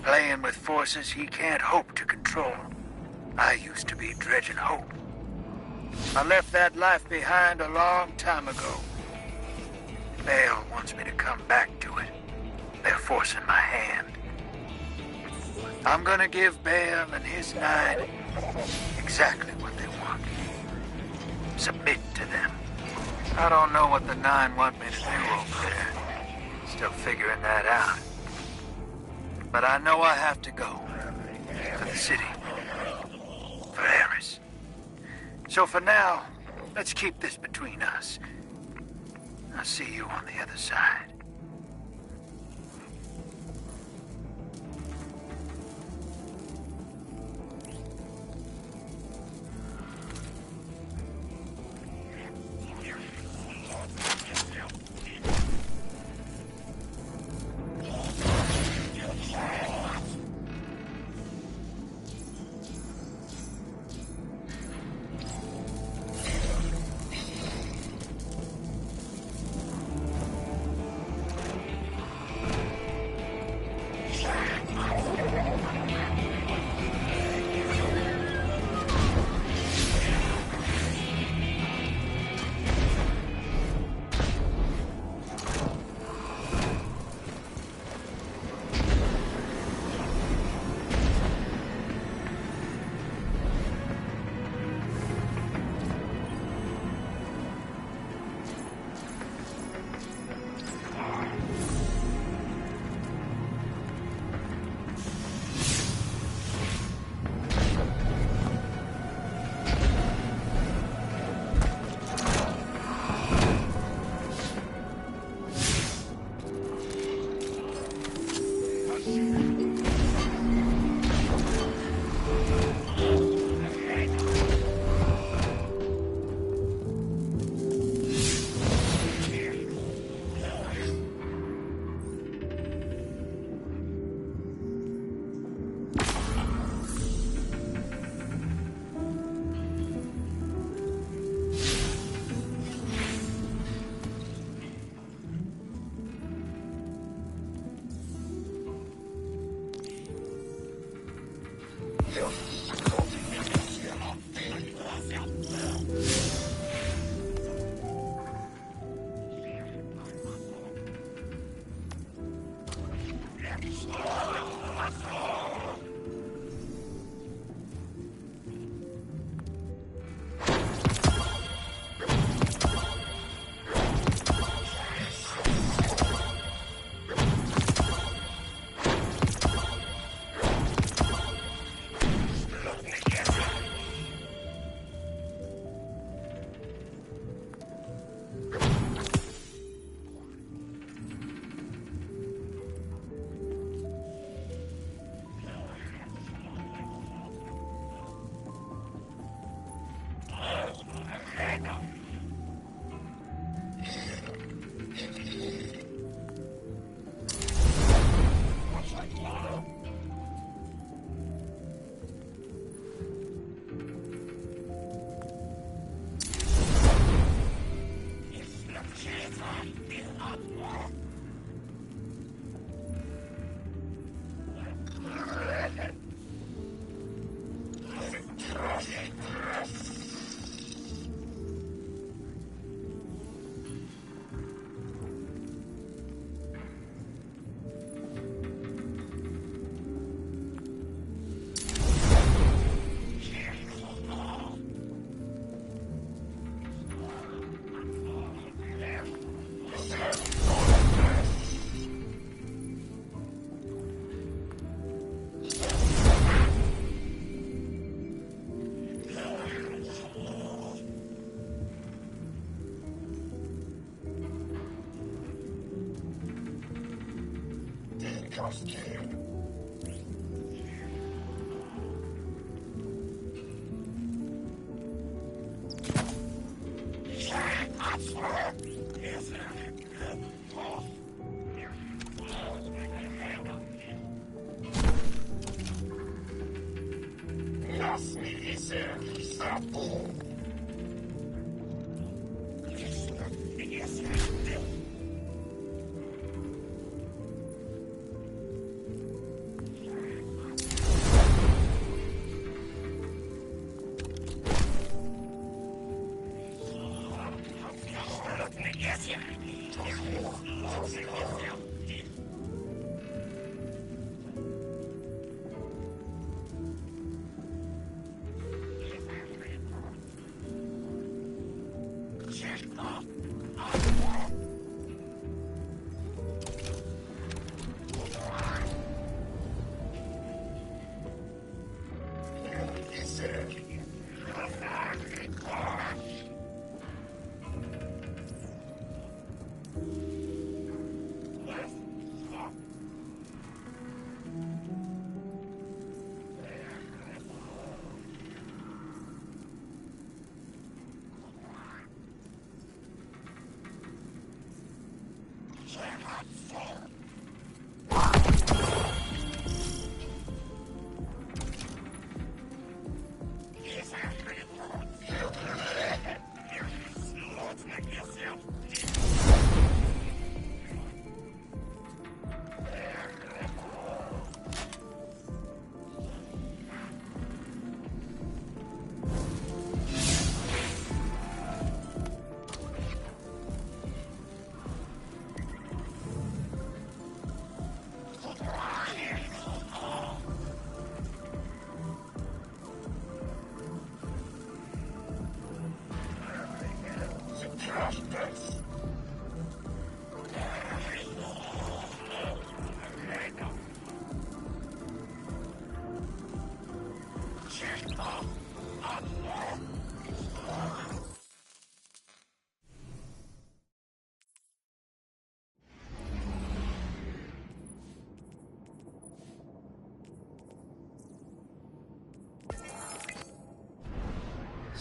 L: playing with forces he can't hope to control. I used to be dredgen hope. I left that life behind a long time ago. Bale wants me to come back to it. They're forcing my hand. I'm gonna give Bale and his 9 exactly what they want. Submit to them. I don't know what the 9 want me to do over there. Still figuring that out. But I know I have to go. To the city. For Eris. So for now, let's keep this between us. I'll see you on the other side.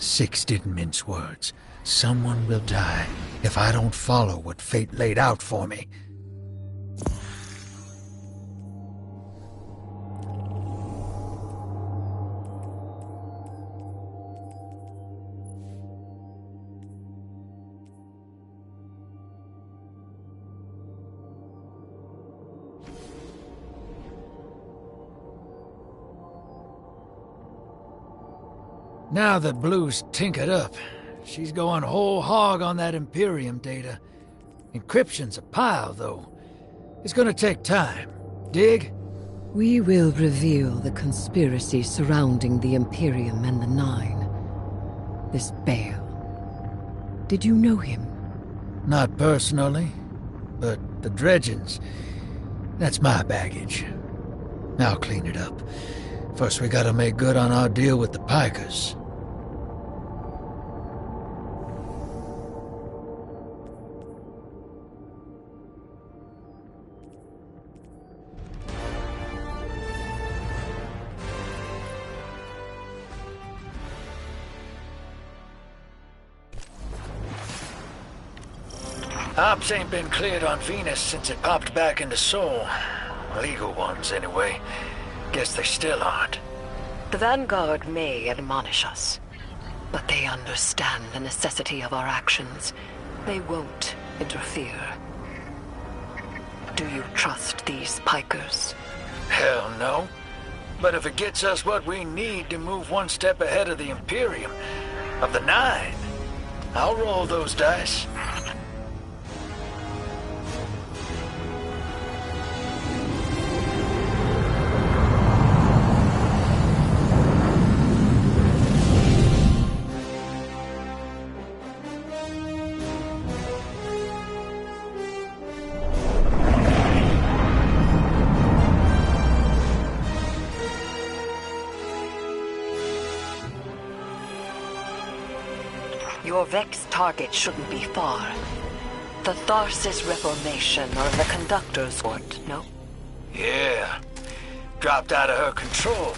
B: Six didn't mince words. Someone will die if I don't follow what fate laid out for me. Now that Blue's tinkered up, she's going whole hog on that Imperium data. Encryption's a pile, though. It's gonna take time. Dig?
E: We will reveal the conspiracy surrounding the Imperium and the Nine. This Bale. Did you know him?
B: Not personally, but the dredgings, that's my baggage. I'll clean it up. First we gotta make good on our deal with the Pikers. Ops ain't been cleared on Venus since it popped back into Sol. Legal ones, anyway. Guess they still aren't.
E: The Vanguard may admonish us, but they understand the necessity of our actions. They won't interfere. Do you trust these Pikers?
B: Hell no. But if it gets us what we need to move one step ahead of the Imperium, of the Nine, I'll roll those dice.
E: Your Vex target shouldn't be far. The Tharsis Reformation or the Conductor's Court, no?
B: Yeah. Dropped out of her control.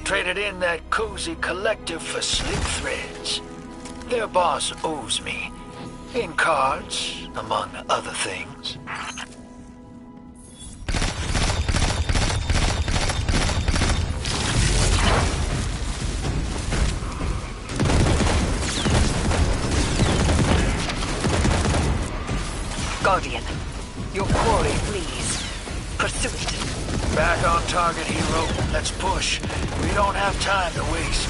B: Traded in that cozy collective for slick threads. Their boss owes me. In cards, among other things.
E: Guardian, your quarry flees. Pursue it.
B: Back on target, hero. Let's push. We don't have time to waste.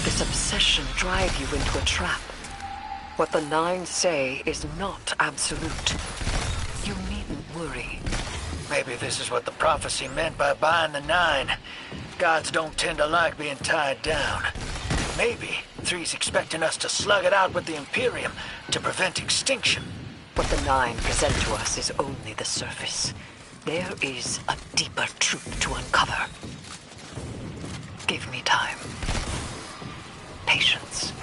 E: this obsession drive you into a trap. What the Nine say is not absolute. You needn't worry.
L: Maybe this is what the prophecy meant by buying the Nine. Gods don't tend to like being tied down. Maybe 3's expecting us to slug it out with the Imperium to prevent extinction.
E: What the Nine present to us is only the surface. There is a deeper truth to uncover. Give me time. Patience.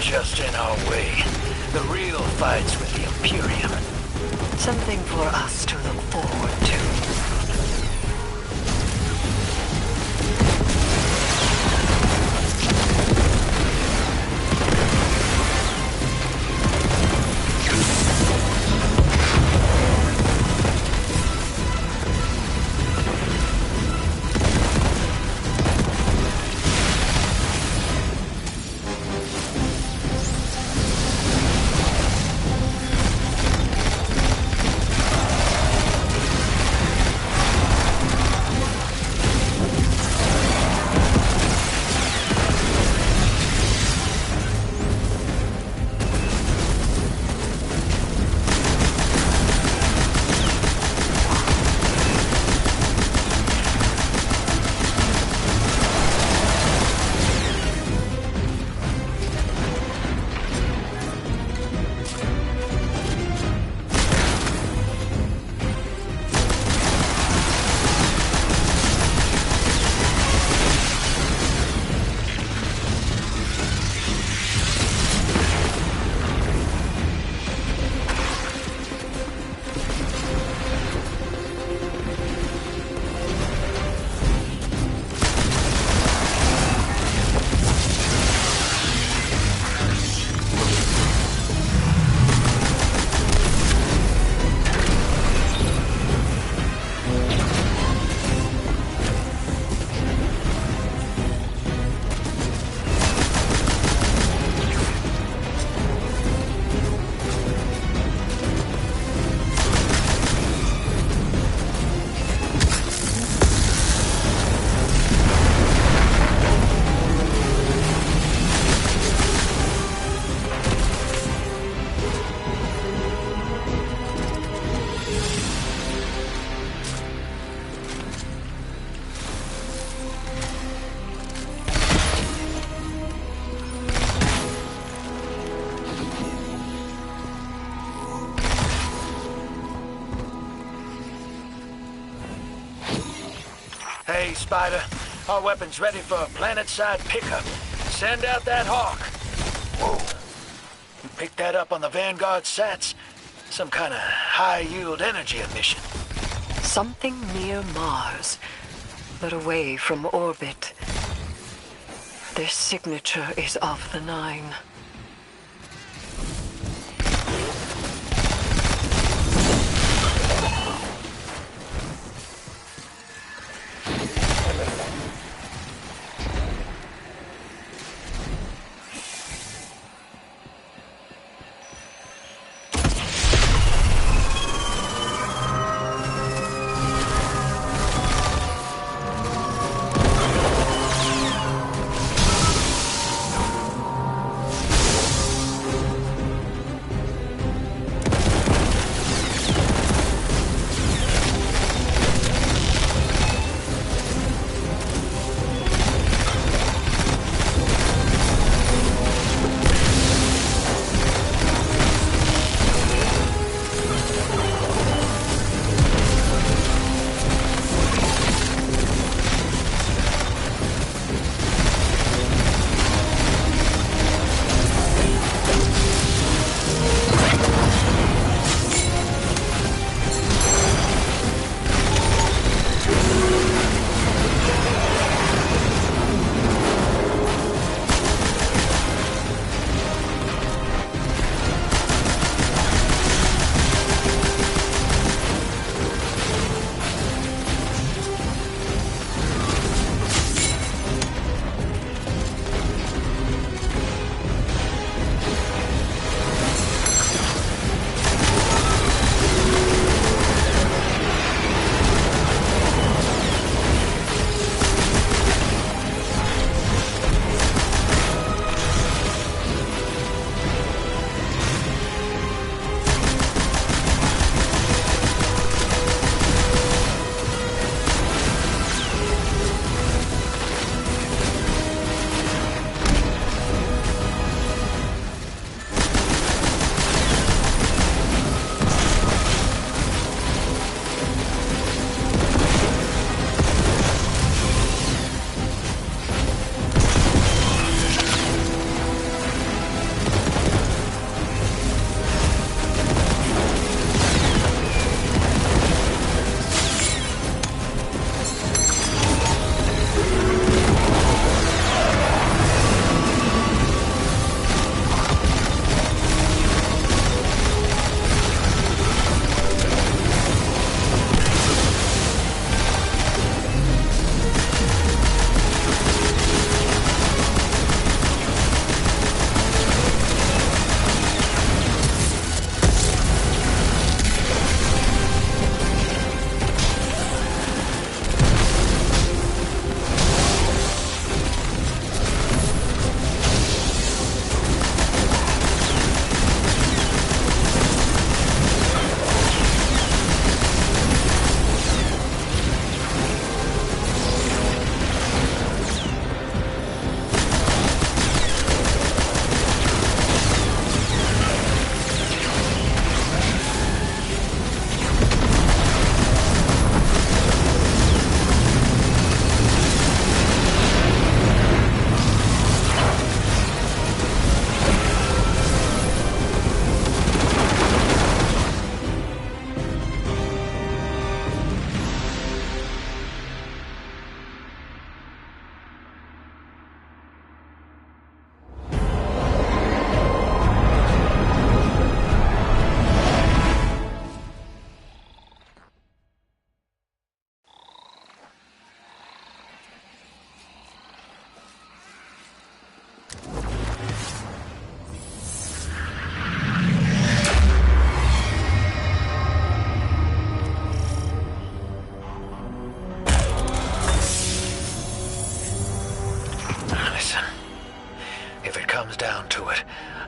L: Just in our way. The real fight's with the Imperium.
E: Something for us to look forward to.
B: Okay, Spider. Our weapon's ready for a planet-side pickup. Send out that hawk. Whoa. You picked that up on the Vanguard sats? Some kind of high-yield energy emission.
E: Something near Mars, but away from orbit. Their signature is of the Nine.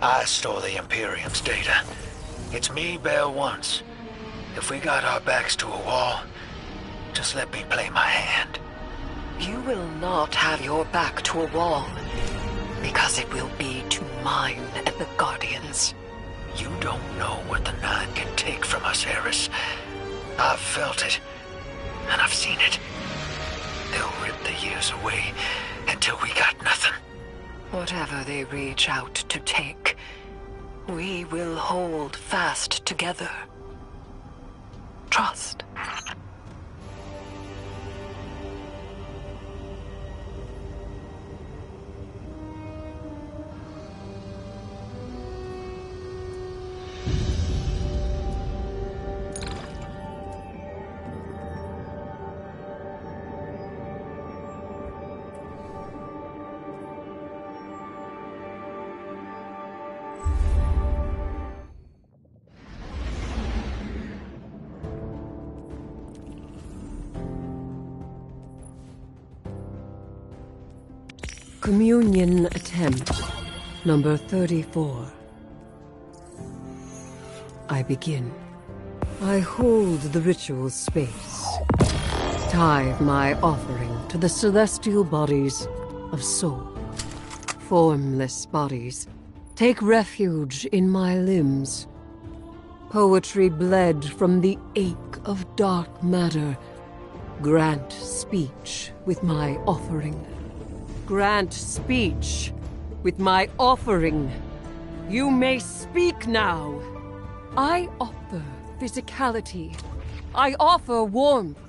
B: I store the Imperium's data. It's me, Bear once. If we got our backs to a wall, just let me play my hand.
E: You will not have your back to a wall, because it will be to mine and the Guardians.
B: You don't know what the Nine can take from us, Eris. I've felt it, and I've seen it.
L: They'll rip the years away until we got nothing.
E: Whatever they reach out to take, we will hold fast together. Trust.
M: Communion attempt number 34. I begin. I hold the ritual space. Tithe my offering to the celestial bodies of soul. Formless bodies, take refuge in my limbs. Poetry bled from the ache of dark matter. Grant speech with my offering. Grant speech with my offering. You may speak now. I offer physicality. I offer warmth.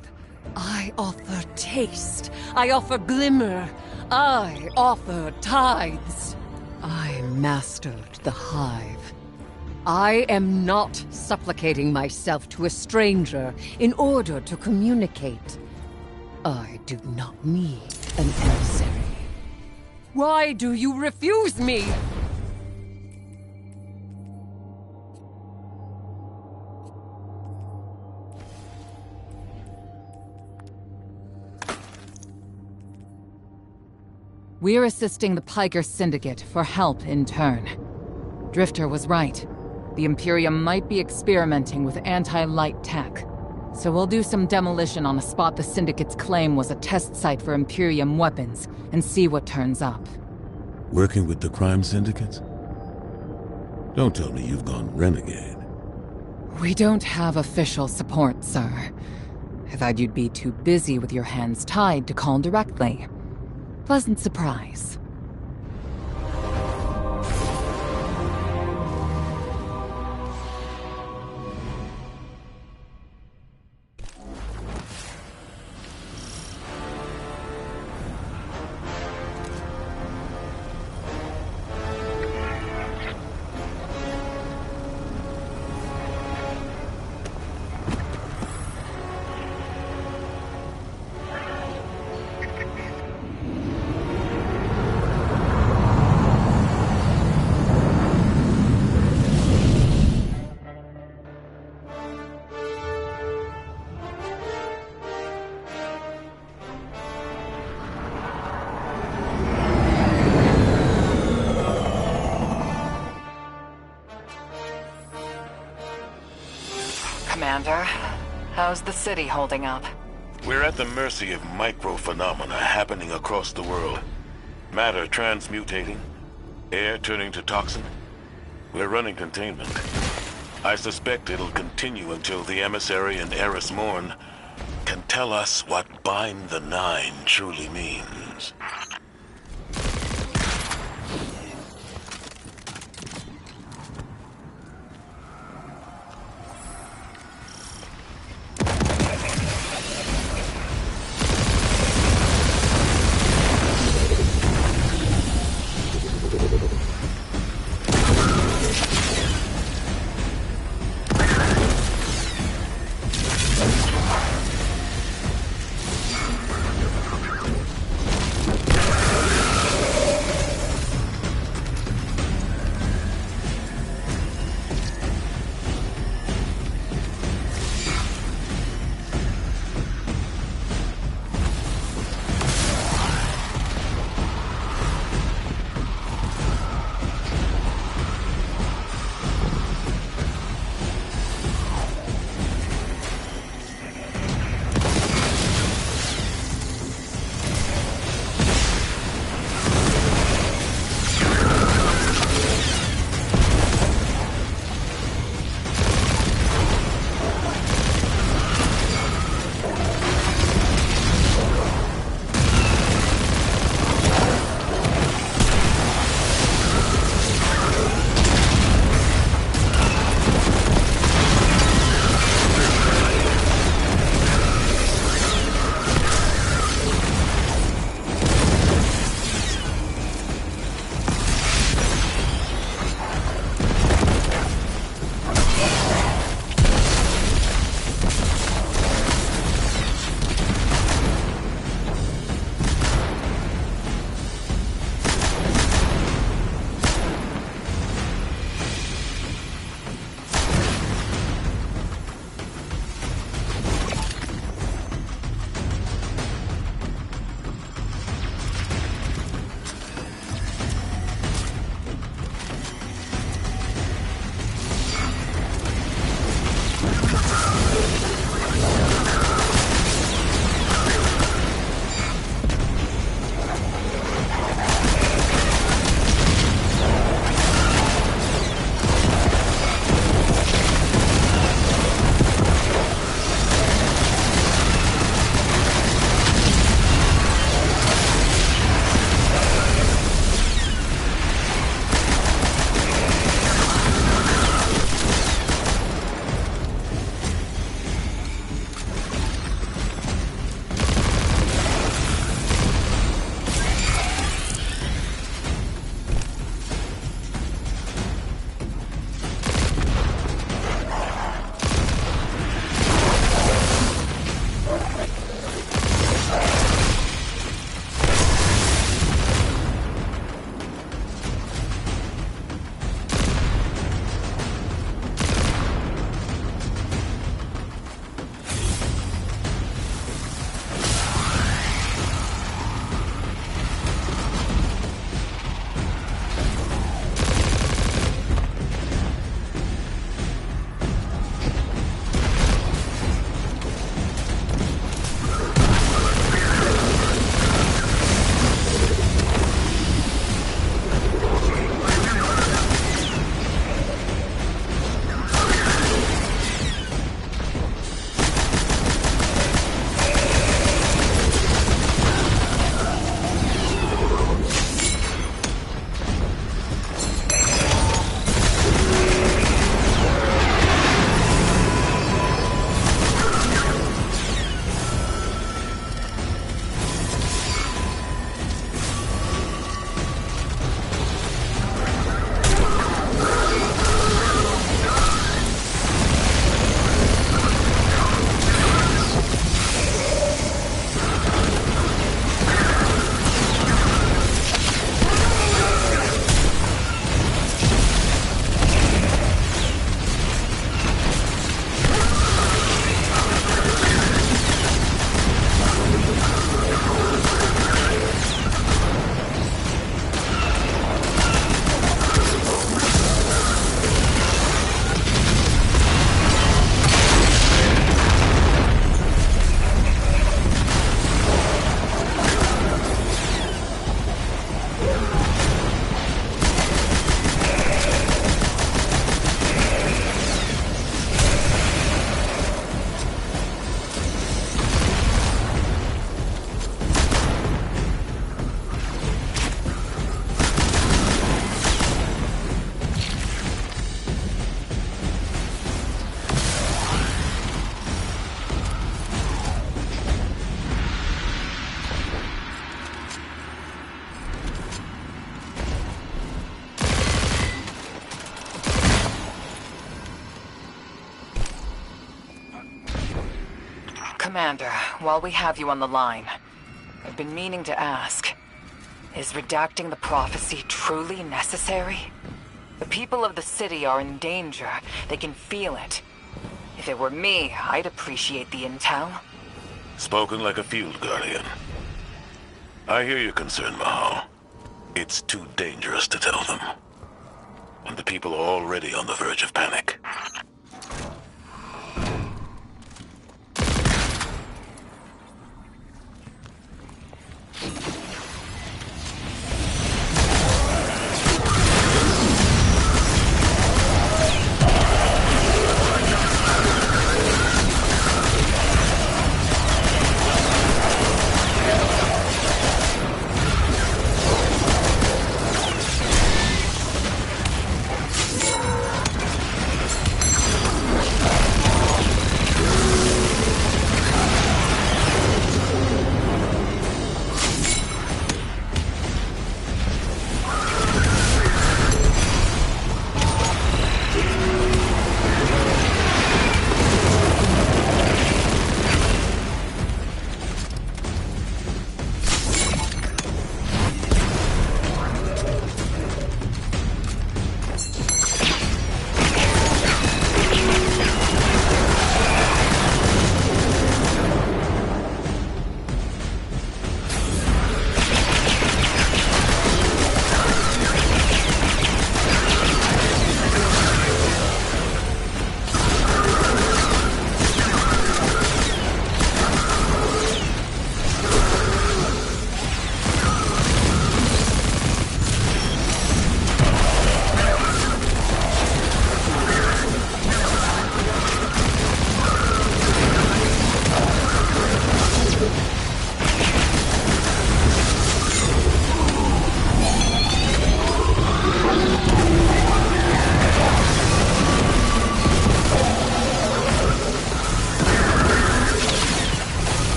M: I offer taste. I offer glimmer. I offer tithes. I mastered the hive. I am not supplicating myself to a stranger in order to communicate. I do not need an emissary. Why do you refuse me?
C: We're assisting the Piker Syndicate for help in turn. Drifter was right. The Imperium might be experimenting with anti-light tech. So we'll do some demolition on a spot the Syndicate's claim was a test site for Imperium weapons, and see what turns up.
I: Working with the crime syndicates? Don't tell me you've gone renegade.
C: We don't have official support, sir. I thought you'd be too busy with your hands tied to call directly. Pleasant surprise. Commander, how's the city holding up?
I: We're at the mercy of micro-phenomena happening across the world. Matter transmutating, air turning to toxin. We're running containment. I suspect it'll continue until the emissary and Eris Morn can tell us what Bind the Nine truly means.
C: Commander, while we have you on the line, I've been meaning to ask, is redacting the prophecy truly necessary? The people of the city are in danger. They can feel it. If it were me, I'd appreciate the intel.
I: Spoken like a field guardian. I hear your concern, Mahal. It's too dangerous to tell them. And the people are already on the verge of panic.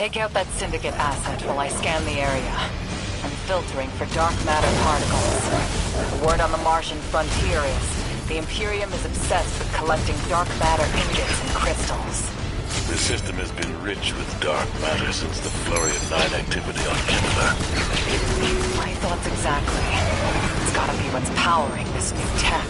C: Take out that Syndicate asset while I scan the area. I'm filtering for dark matter particles. The word on the Martian frontier is the Imperium is obsessed with collecting dark matter ingots and crystals.
I: The system has been rich with dark matter since the flurry of 9 activity on Kepler.
C: My thoughts exactly. It's gotta be what's powering this new tech.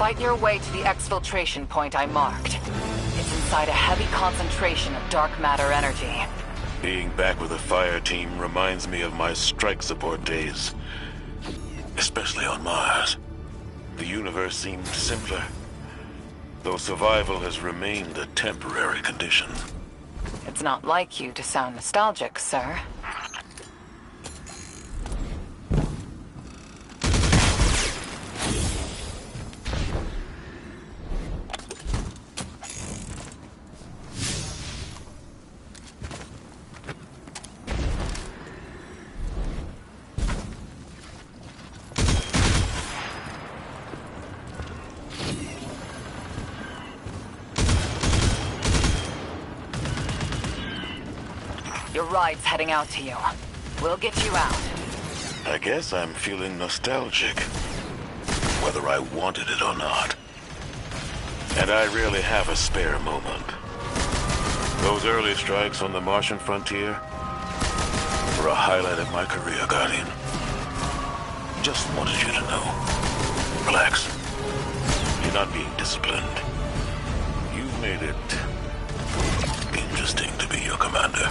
C: Fight your way to the exfiltration point I marked. It's inside a heavy concentration of dark matter energy.
I: Being back with the fire team reminds me of my strike support days. Especially on Mars. The universe seemed simpler, though survival has remained a temporary condition.
C: It's not like you to sound nostalgic, sir. Your ride's heading out to you. We'll get you out.
I: I guess I'm feeling nostalgic, whether I wanted it or not. And I really have a spare moment. Those early strikes on the Martian frontier were a highlight of my career, Guardian. Just wanted you to know. Relax. You're not being disciplined. You've made it interesting to be your commander.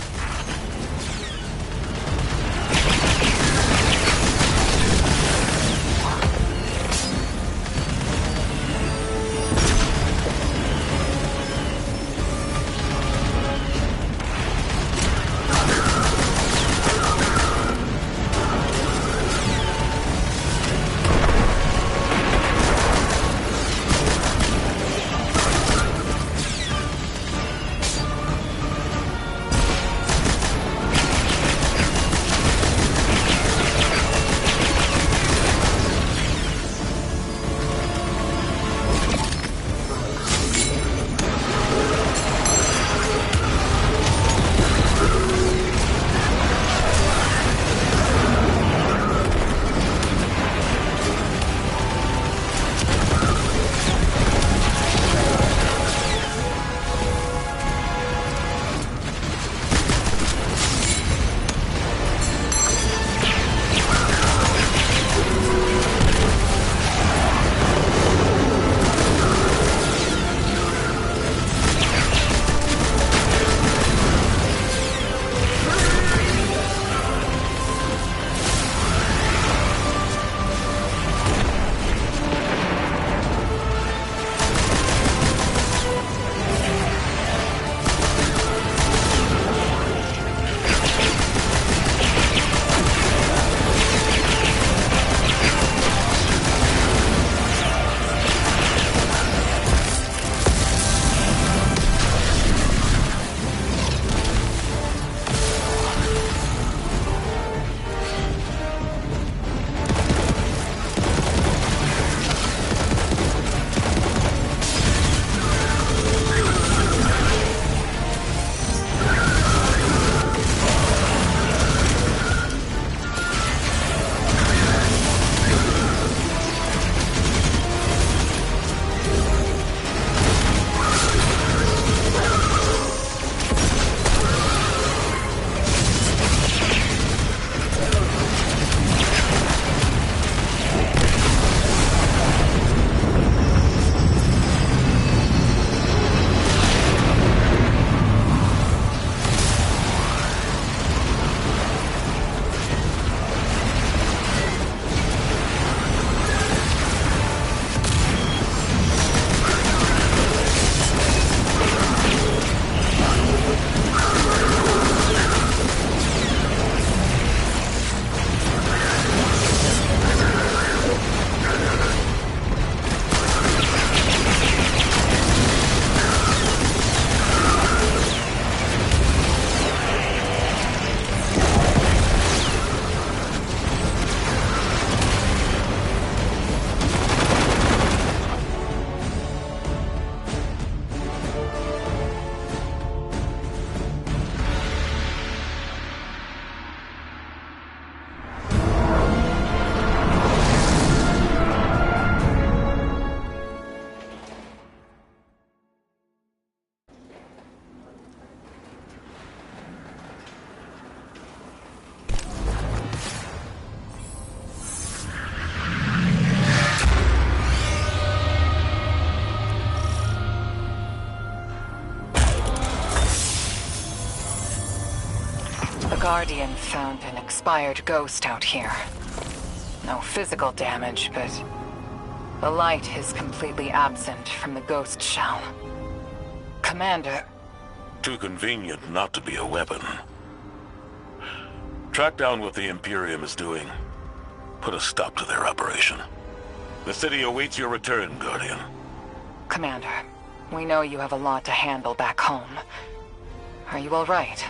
C: Guardian found an expired ghost out here. No physical damage, but the light is completely absent from the ghost shell. Commander...
J: Too convenient not to be a weapon. Track down what the Imperium is doing. Put a stop to their operation. The city awaits your return, Guardian.
C: Commander, we know you have a lot to handle back home. Are you all right?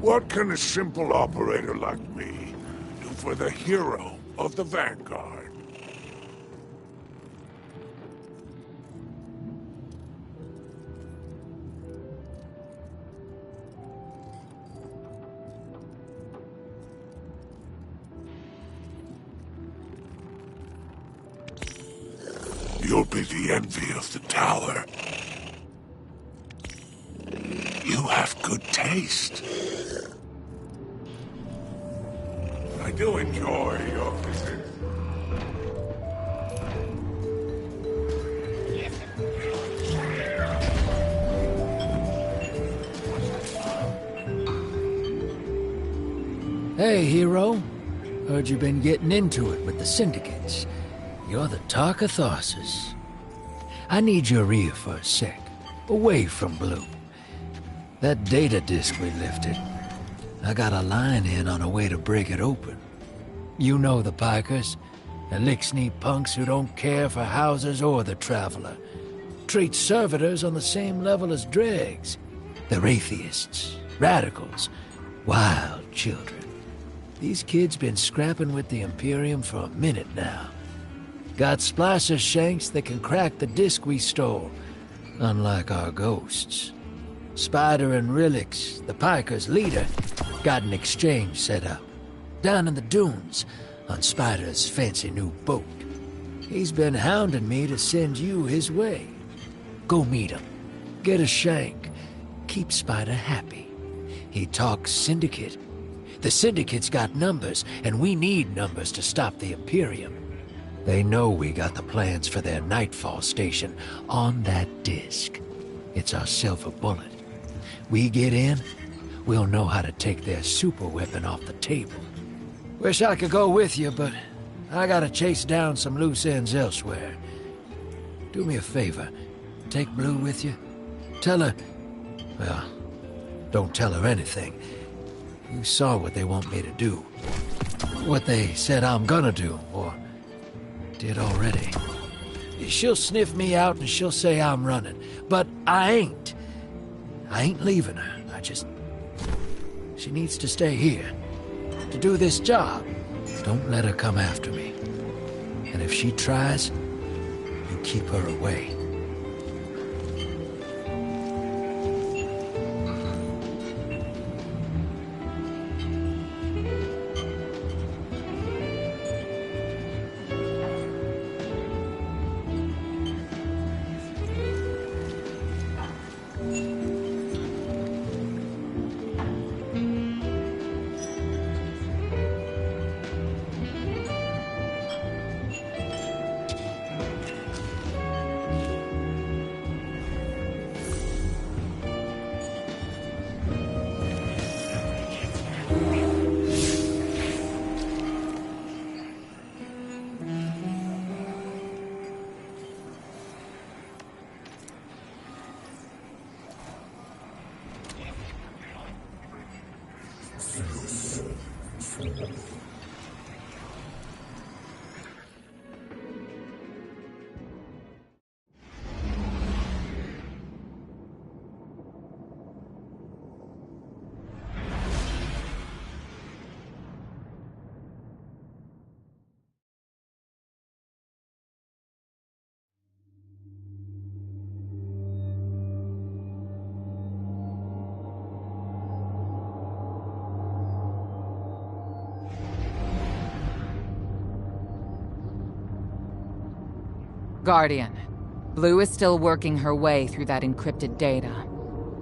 F: What can a simple operator like me do for the hero of the Vanguard? You'll be the envy of the tower. You have good taste. I do enjoy your visit.
B: Hey, hero. Heard you've been getting into it with the syndicates. You're the talk of Tharsis. I need your ear for a sec, away from Blue. That data disk we lifted, I got a line in on a way to break it open. You know the Pikers, the lick-sneak punks who don't care for houses or the traveler. Treat servitors on the same level as dregs. They're atheists, radicals, wild children. These kids been scrapping with the Imperium for a minute now. Got splicer shanks that can crack the disk we stole, unlike our ghosts. Spider and Rilix, the Pikers' leader, got an exchange set up. Down in the dunes, on Spider's fancy new boat. He's been hounding me to send you his way. Go meet him. Get a shank. Keep Spider happy. He talks Syndicate. The Syndicate's got numbers, and we need numbers to stop the Imperium. They know we got the plans for their Nightfall station on that disk. It's our silver bullet. We get in, we'll know how to take their super weapon off the table. Wish I could go with you, but I gotta chase down some loose ends elsewhere. Do me a favor. Take Blue with you. Tell her... Well, don't tell her anything. You saw what they want me to do. What they said I'm gonna do, or did already. She'll sniff me out and she'll say I'm running. But I ain't. I ain't leaving her. She needs to stay here. To do this job. Don't let her come after me. And if she tries, you keep her away.
C: Guardian, Blue is still working her way through that encrypted data.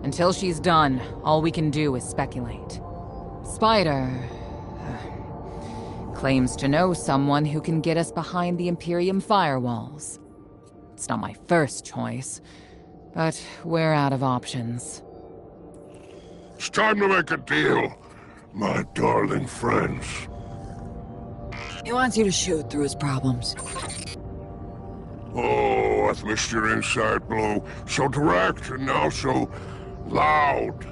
C: Until she's done, all we can do is speculate. Spider... claims to know someone who can get us behind the Imperium firewalls. It's not my first choice, but we're out of options.
F: It's time to make a deal, my darling friends.
K: He wants you to shoot through his problems.
F: Oh, I've missed your inside, Blue. So direct and now so loud.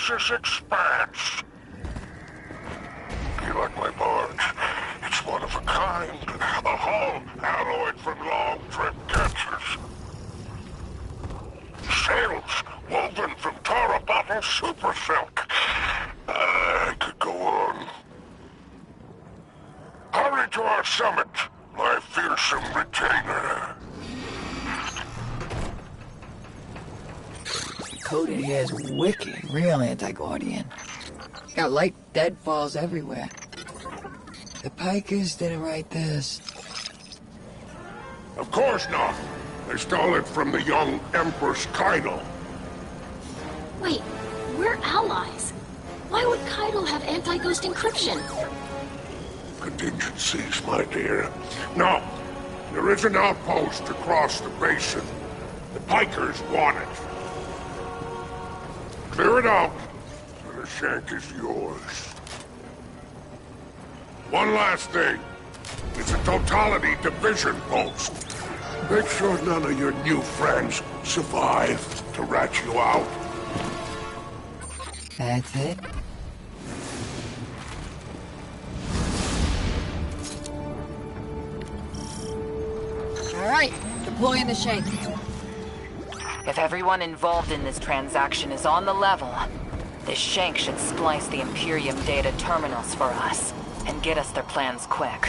F: This expanse. You like my barge? It's one of a kind. A hull alloyed from long trip catchers. Sails woven from Tara bottle super silk. I could go on. Hurry to our summit, my fearsome retainer.
K: Cody here is wicked, real anti-Guardian. Got light deadfalls everywhere. The Pikers didn't write this.
F: Of course not. They stole it from the young Empress Kaido.
D: Wait, we're allies. Why would Kaido have anti-ghost encryption?
F: Contingencies, my dear. No, there is an outpost across the basin. The Pikers want it. Clear it out, and the shank is yours. One last thing. It's a totality division post. Make sure none of your new friends survive to rat you out.
K: That's it? Alright, deploying the shank.
C: If everyone involved in this transaction is on the level, this shank should splice the Imperium data terminals for us, and get us their plans quick.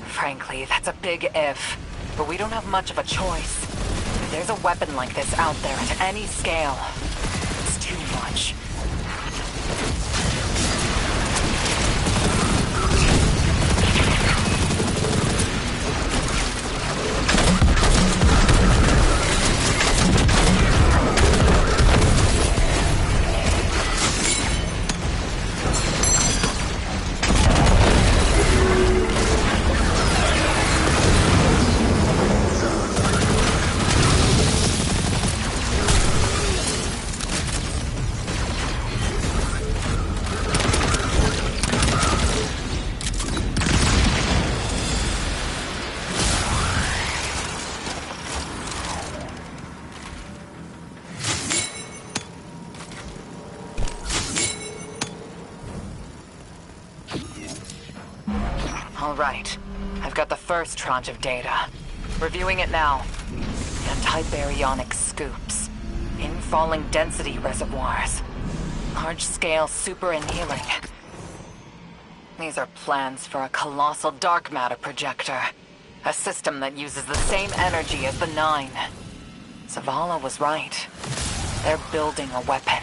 C: Frankly, that's a big if, but we don't have much of a choice. If there's a weapon like this out there at any scale, it's too much. All right. I've got the first tranche of data. Reviewing it now. Anti-baryonic scoops. Infalling density reservoirs. Large-scale super-annealing. These are plans for a colossal dark matter projector. A system that uses the same energy as the Nine. Zavala was right. They're building a weapon.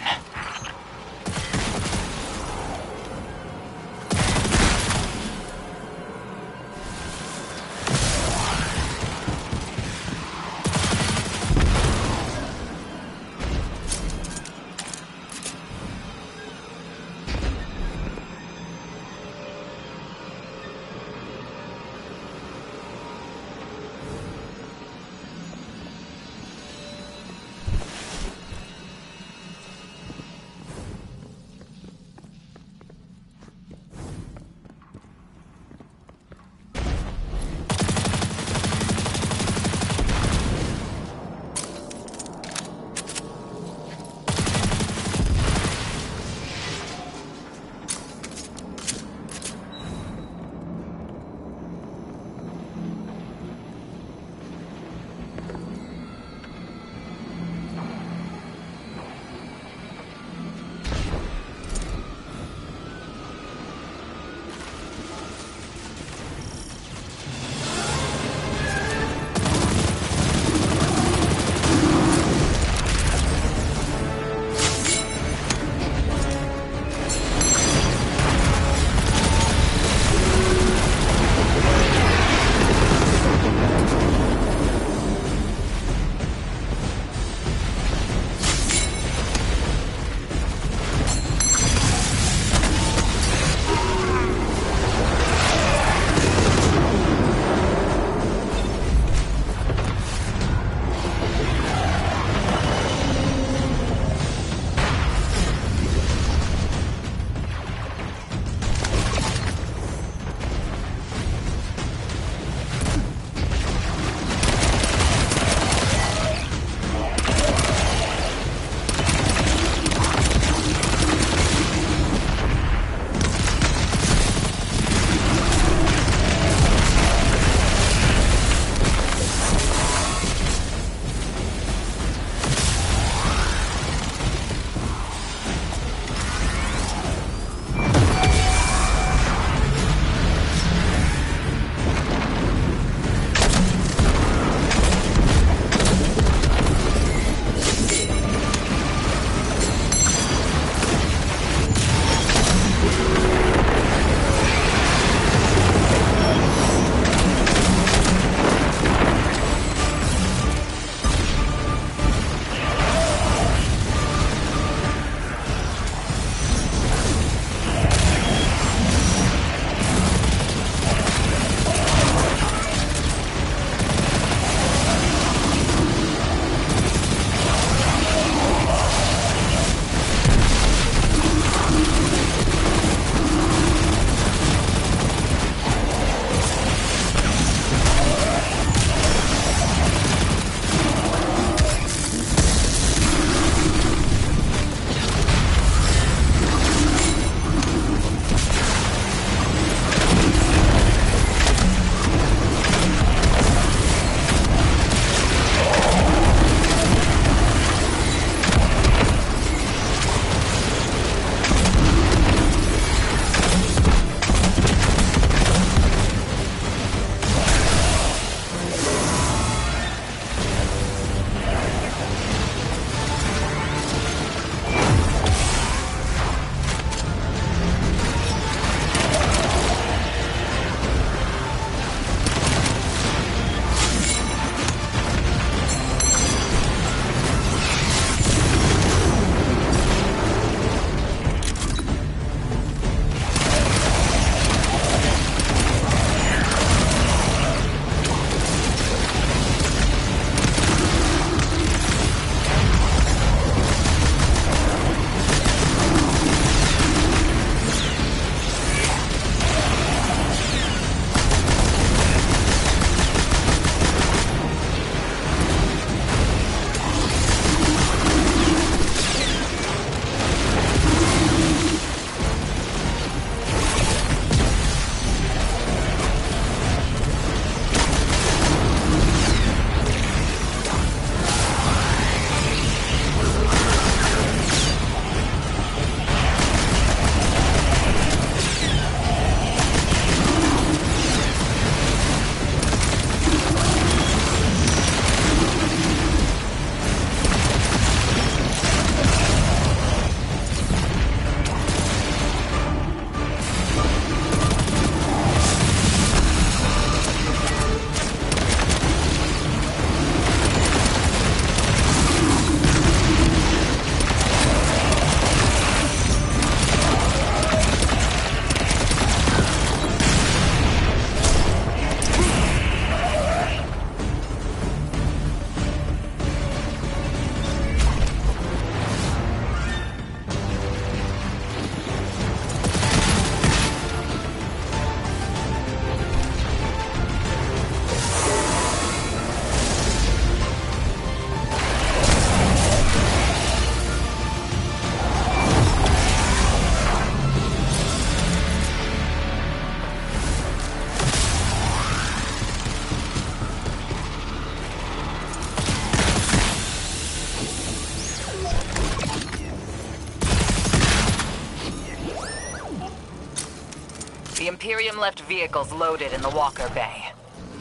C: The Imperium left vehicles loaded in the Walker Bay.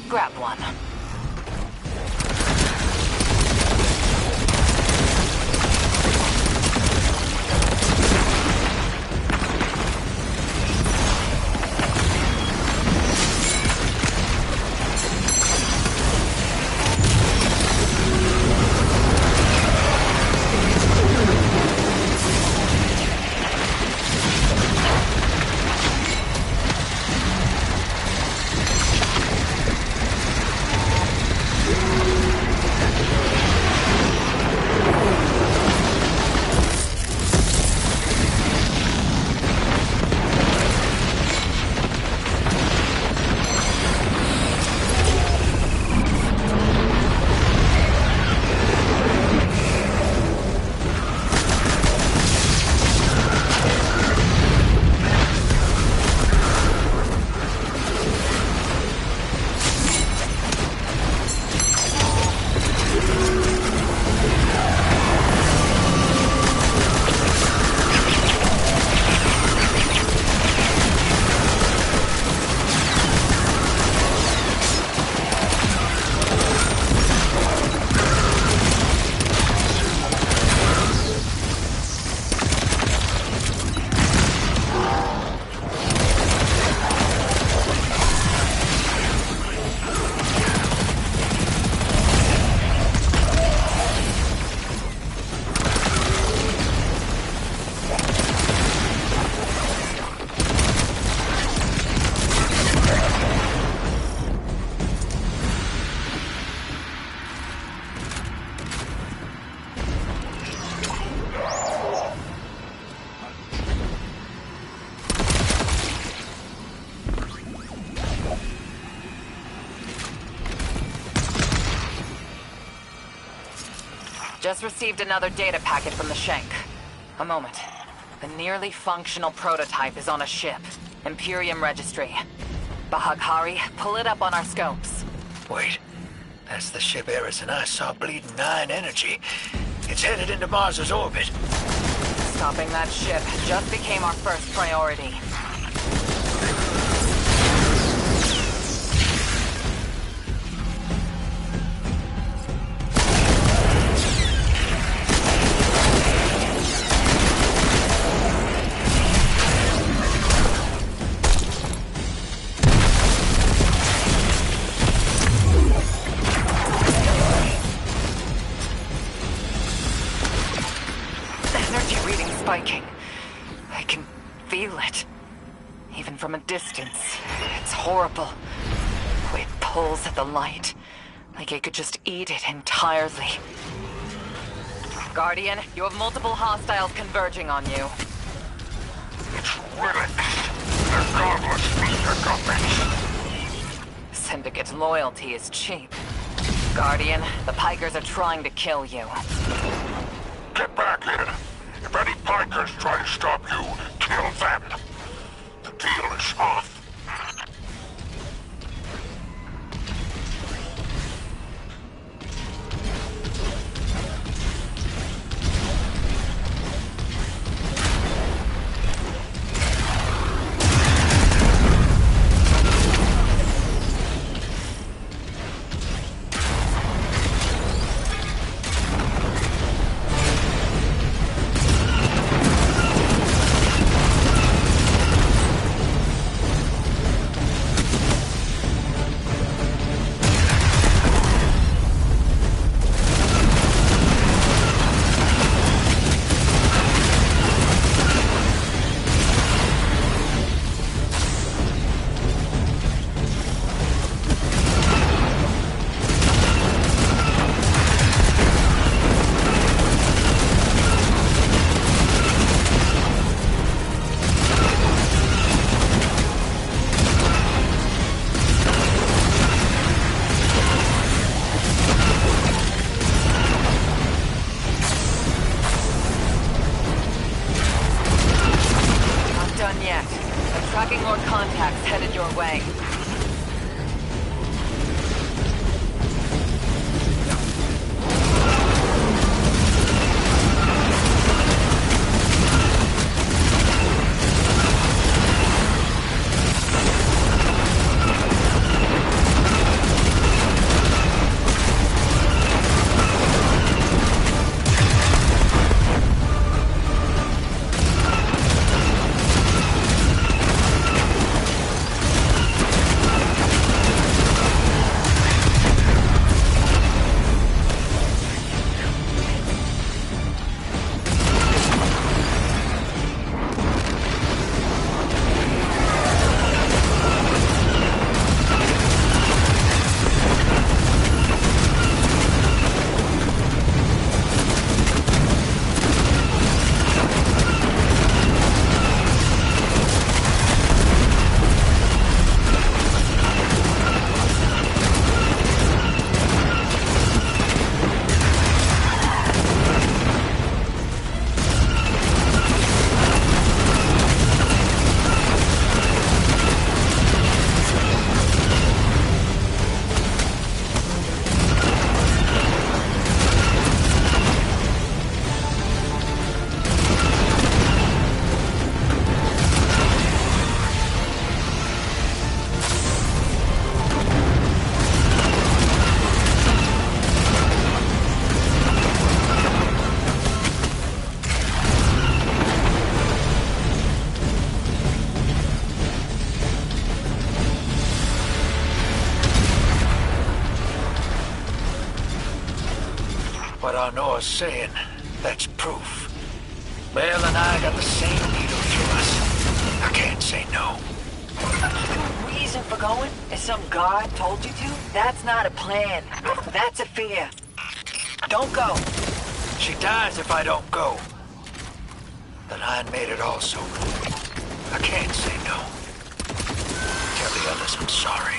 C: Grab one. Just received another data packet from the Shank. A moment. The nearly functional prototype is on a ship. Imperium Registry. Bahaghari, pull it up on our scopes.
L: Wait. That's the ship Eris and I saw bleeding 9 energy. It's headed into Mars's orbit.
C: Stopping that ship just became our first priority. Spiking. I can feel it. Even from a distance. It's horrible. The way it pulls at the light. Like it could just eat it entirely. Guardian, you have multiple hostiles converging on you.
F: It's relics. They're godless, Mr. Gummits.
C: Syndicate's loyalty is cheap. Guardian, the Pikers are trying to kill you.
F: Get back here. If any Pikers try to stop you, kill them. The deal is off.
C: Tracking more contacts headed your way.
B: what Arnor's saying, that's proof. Bale and I got the same needle through us. I can't say no.
C: The reason for going is some guard told you to? That's not a plan. That's a fear. Don't go.
B: She dies if I don't go. The line made it also. I can't say no. Tell the others I'm sorry.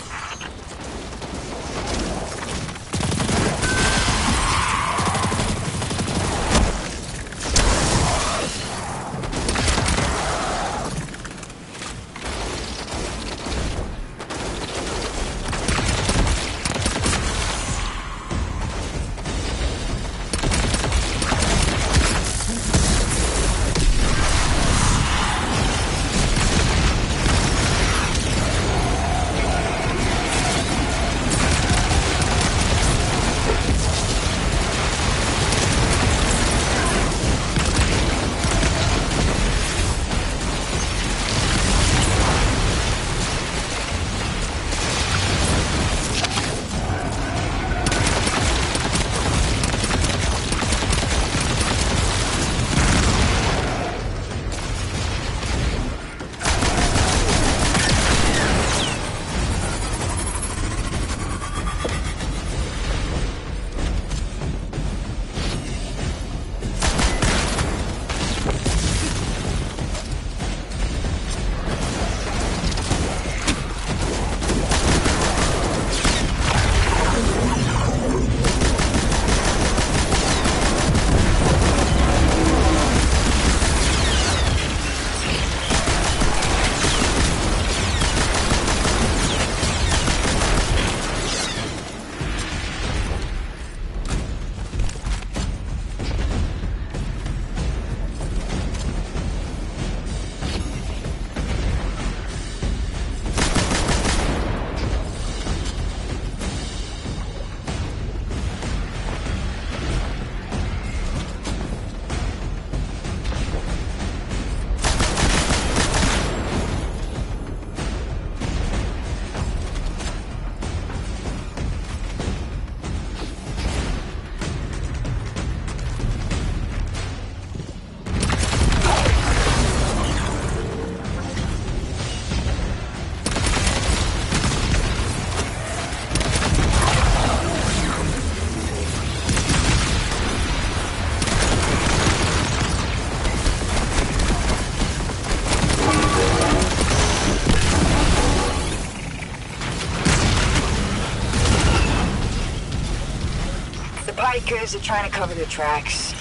C: Bikers are trying to cover their tracks.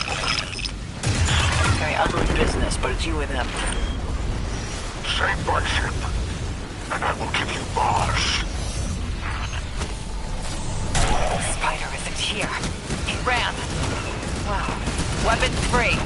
C: Very ugly business, but it's you and them.
F: Save my ship, and I will give you Mars.
C: Spider isn't here. He ran. Wow. Weapons free.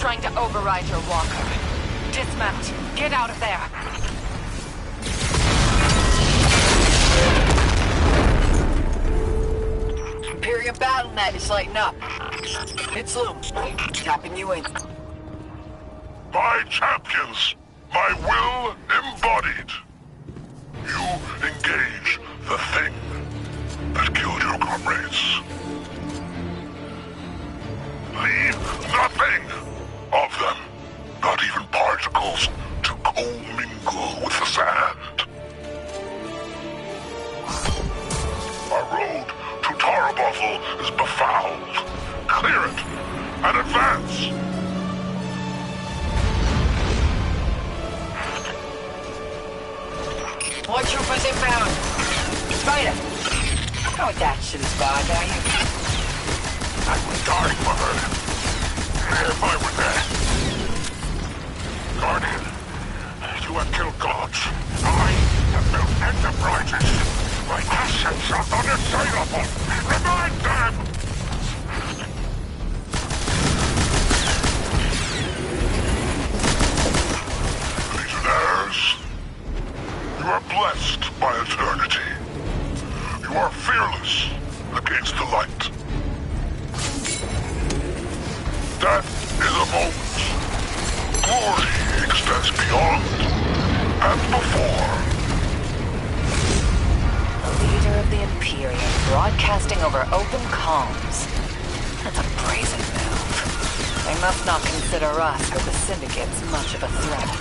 C: trying to override your walker. Dismount. Get out of there.
K: Imperium BattleNet is lighting up. It's Loom. Tapping you in.
F: My champions, my will embodied. You engage the thing that killed your comrades. Leave nothing of them, not even particles, to commingle with the sand. Our road to Tarabuffle is befouled. Clear it and advance.
K: More troopers inbound. Spider! Oh, that shit is bad, are you?
F: I would die for her. If I were there. Guardian, you have killed gods. I have built enterprises. My assets are unassailable. Remind them! Legionnaires, you are blessed by eternity. You are fearless against the light. Death is a moment. Glory extends beyond and before.
C: The leader of the Imperium broadcasting over open comms. That's a brazen move. They must not consider us or the Syndicates much of a threat.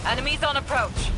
C: Enemies on approach.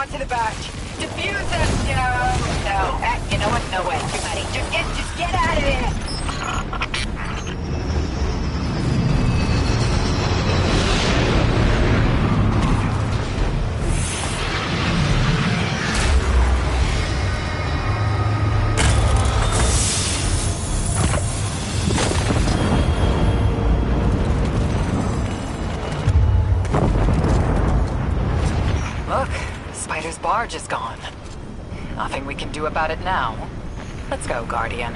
K: onto the barge. Defuse them! No. You know what? No way. Too many. Just get out of here!
C: Look, Spider's barge is gone. Nothing we can do about it now. Let's go, Guardian.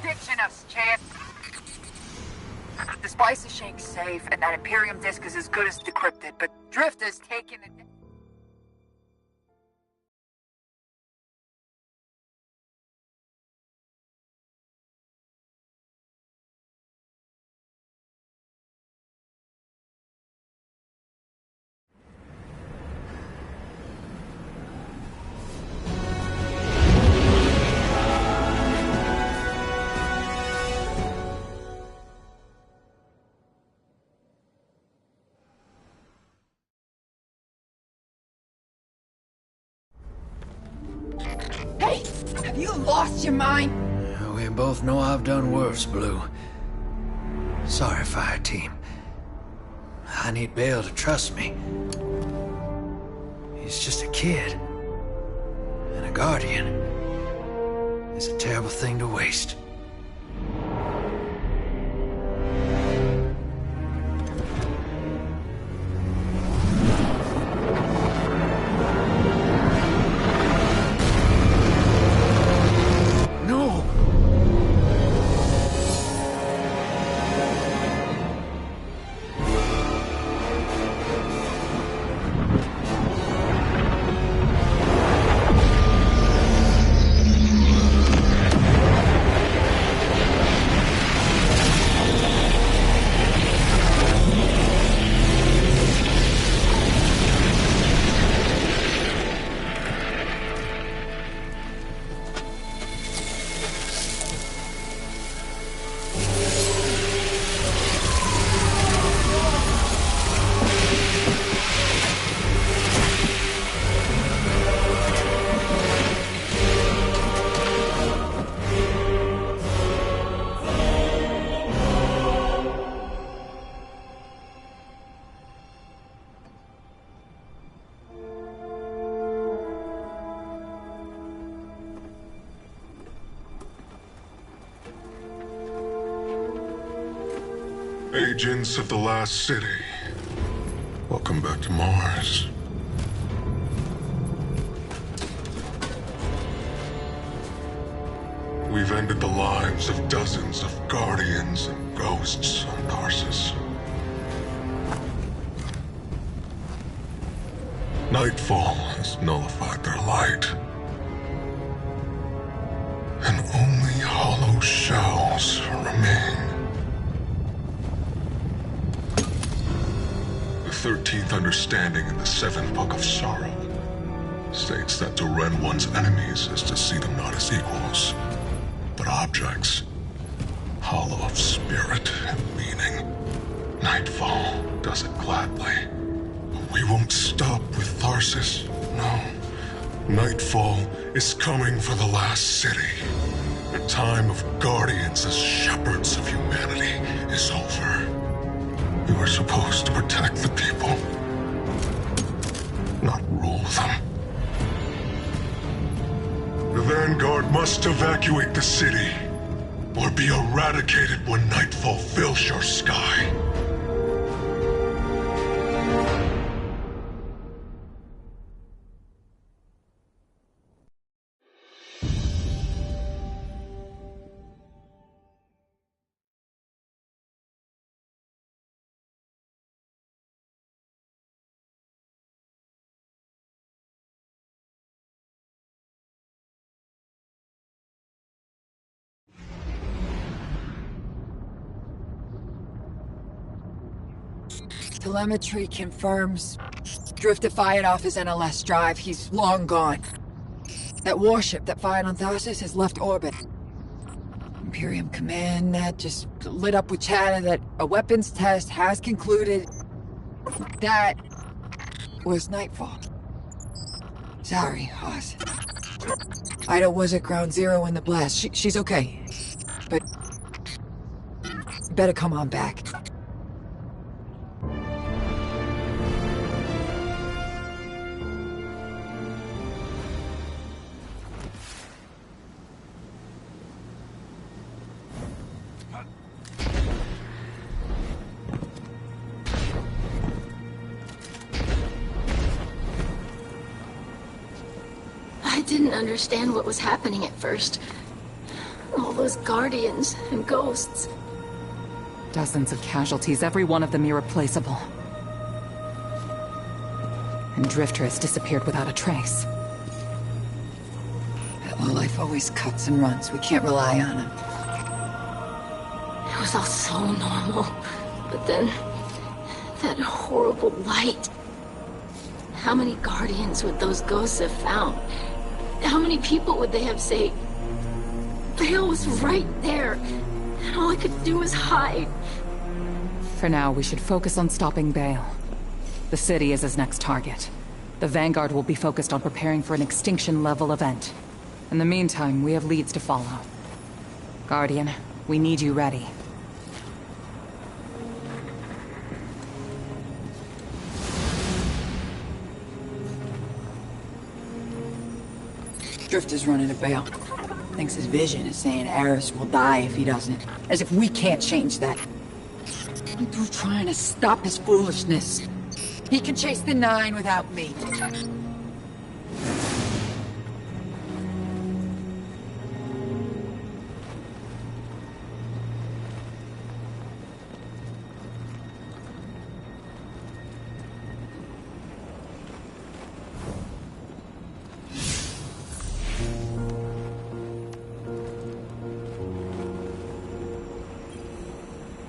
K: Ditching us, champ. The Spicy Shake's safe, and that Imperium disk is as good as decrypted, but Drift is taking it. Hey! Have you lost your mind?
B: We both know I've done worse, Blue. Sorry, Fire Team. I need Bale to trust me. He's just a kid. And a Guardian is a terrible thing to waste.
J: Agents of the Last City, welcome back to Mars. We've ended the lives of dozens of Guardians and Ghosts on Tarsus. Nightfall has nullified their light. And only hollow shells remain. The 13th understanding in the 7th Book of Sorrow states that to rend one's enemies is to see them not as equals, but objects, hollow of spirit and meaning. Nightfall does it gladly. We won't stop with Tharsis. No. Nightfall is coming for the last city. The time of guardians as shepherds of humanity is over. You are supposed to protect the people, not rule them. The Vanguard must evacuate the city, or be eradicated when nightfall fills your sky.
K: Telemetry confirms Drifter fired off his NLS drive. He's long gone. That warship that fired on Tharsis has left orbit. Imperium Command Net just lit up with chatter that a weapons test has concluded. That was Nightfall. Sorry, Hoss. Ida was at ground zero in the blast. She's okay. But better come on back.
D: I didn't understand what was happening at first. All those guardians and ghosts.
N: Dozens of casualties, every one of them irreplaceable. And Drifter has disappeared without a trace.
K: Well, life always cuts and runs. We can't rely on him.
D: It was all so normal. But then, that horrible light. How many guardians would those ghosts have found? How many people would they have saved? Bale was right there, and all I could do was hide.
N: For now, we should focus on stopping Bale. The city is his next target. The Vanguard will be focused on preparing for an extinction-level event. In the meantime, we have leads to follow. Guardian, we need you ready.
K: Drifter's running a Bale. Thinks his vision is saying Eris will die if he doesn't. As if we can't change that. I'm through trying to stop his foolishness. He can chase the 9 without me.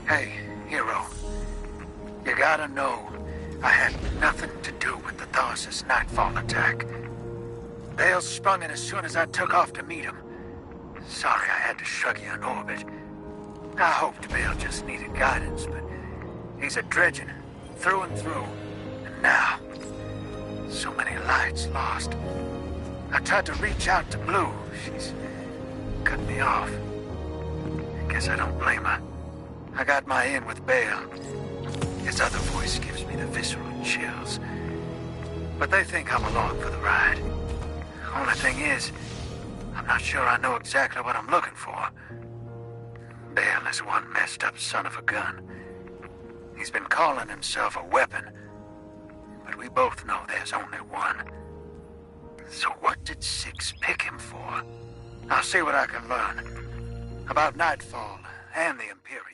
L: Hey, Hero. You gotta know, I had nothing to do with the Tharsis Nightfall attack. Bale sprung it as soon as I took off to meet him. Sorry I had to shrug you in orbit. I hoped Bale just needed guidance, but he's a dredgen, through and through. And now, so many lights lost. I tried to reach out to Blue. She's cut me off. I guess I don't blame her. I got my in with Bale. His other voice gives me the visceral chills. But they think I'm along for the ride. Only thing is, I'm not sure I know exactly what I'm looking for. Bale is one messed up son of a gun. He's been calling himself a weapon. But we both know there's only one. So what did Six pick him for? I'll see what I can learn. About Nightfall and the Imperium.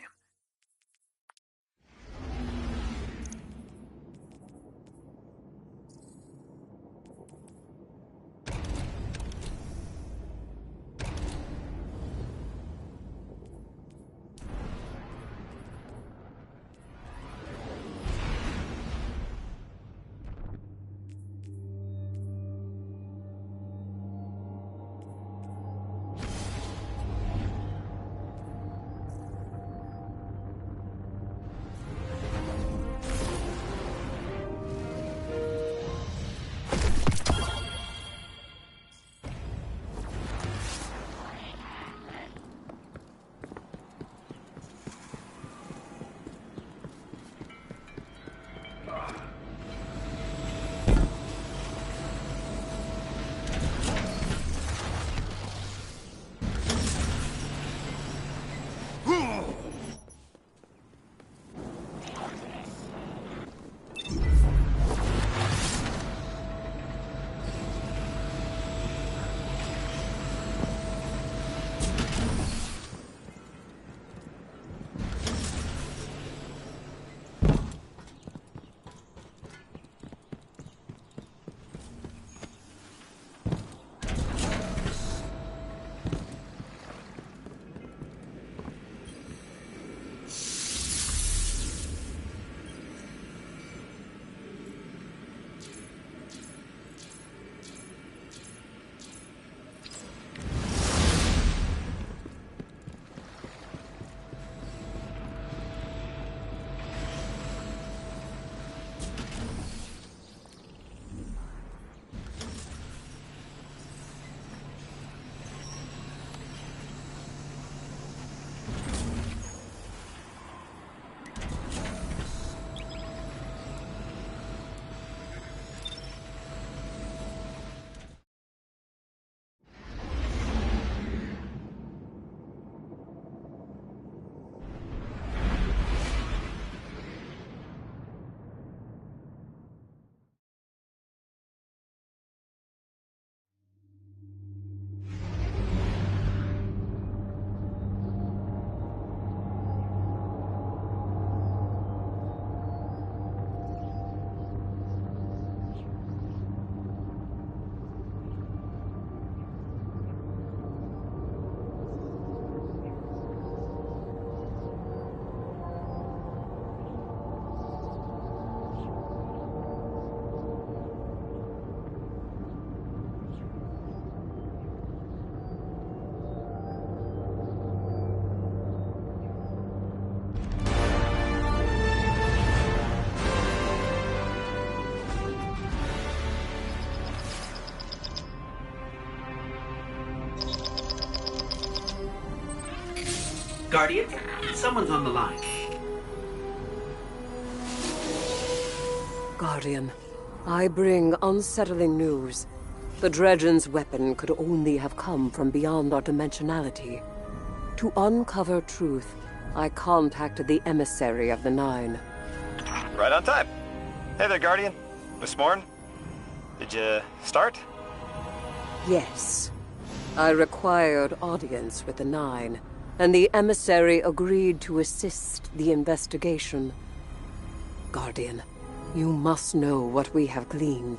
O: Guardian, someone's on the line.
M: Guardian, I bring unsettling news. The Dredgen's weapon could only have come from beyond our dimensionality. To uncover truth, I contacted the emissary of the Nine.
A: Right on time. Hey there, Guardian. Miss Morn. Did you start?
M: Yes. I required audience with the Nine, and the emissary agreed to assist the investigation. Guardian, you must know what we have gleaned.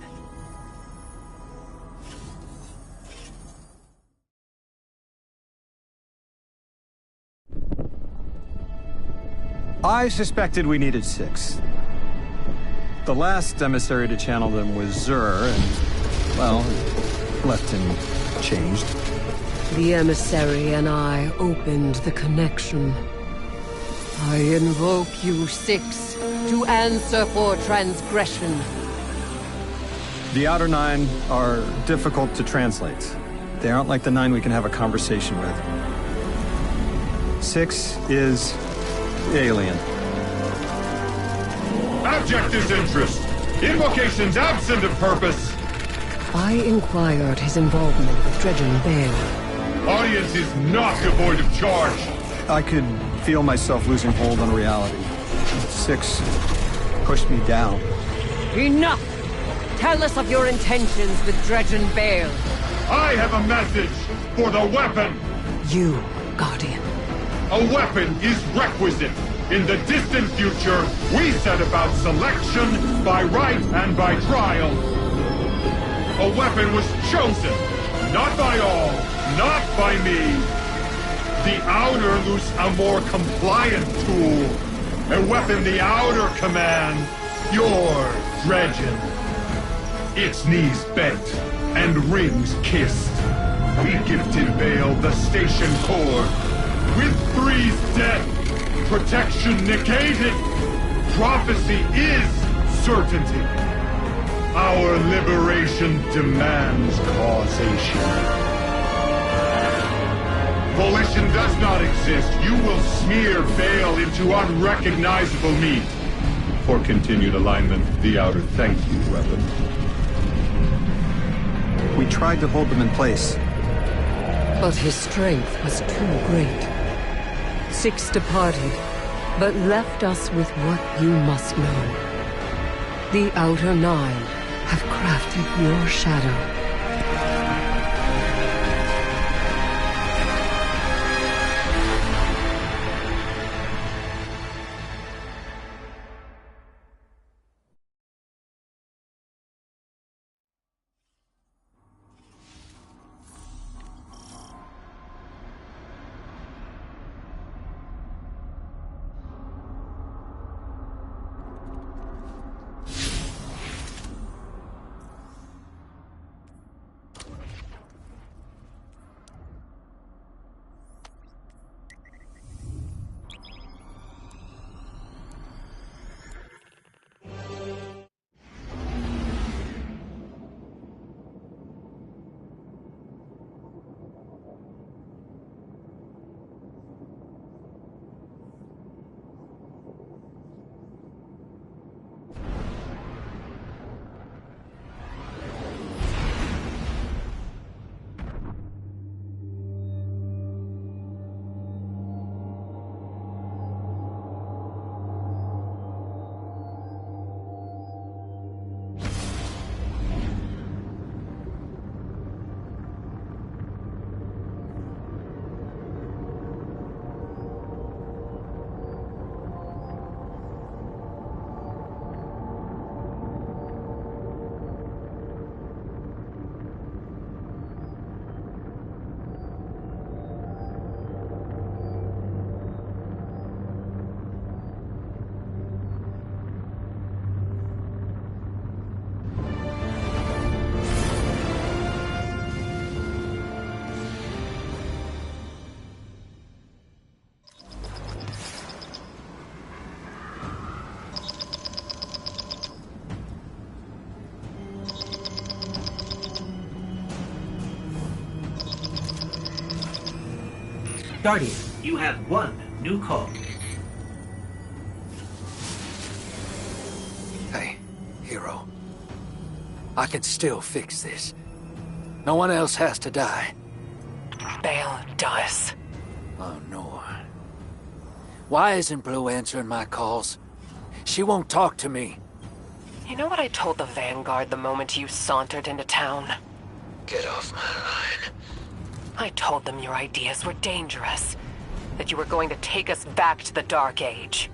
A: I suspected we needed 6. The last emissary to channel them was Zur, and, well, left him changed.
M: The emissary and I opened the connection. I invoke you 6 to answer for transgression.
A: The Outer Nine are difficult to translate. They aren't like the 9 we can have a conversation with. 6 is alien.
P: Abject disinterest. Invocations absent of purpose.
M: I inquired his involvement with Dredgen Bale.
P: Audience is not devoid of charge.
A: I could feel myself losing hold on reality. 6 pushed me down.
M: Enough! Tell us of your intentions with Dredgen Bale.
P: I have a message for the weapon.
M: You, Guardian.
P: A weapon is requisite. In the distant future, we set about selection by right and by trial. A weapon was chosen, not by all, not by me. The Outer loose a more compliant tool. A weapon the Outer command, your Dredgen. Its knees bent and rings kissed. We gifted Bale the station core. With 3's death, protection negated. Prophecy is certainty. Our liberation demands causation. Volition does not exist. You will smear Bale into unrecognizable meat. For continued alignment, the Outer thank you, weapon.
A: We tried to hold them in place.
M: But his strength was too great. 6 departed, but left us with what you must know. The Outer Nine have crafted your shadow.
O: Guardian, you have 1 New call.
L: Hey, hero. I can still fix this. No one else has to die.
C: Bale does.
L: Oh, no. Why isn't Blue answering my calls? She won't talk to me.
C: You know what I told the Vanguard the moment you sauntered into town?
L: Get off my line.
C: I told them your ideas were dangerous. That you were going to take us back to the Dark Age.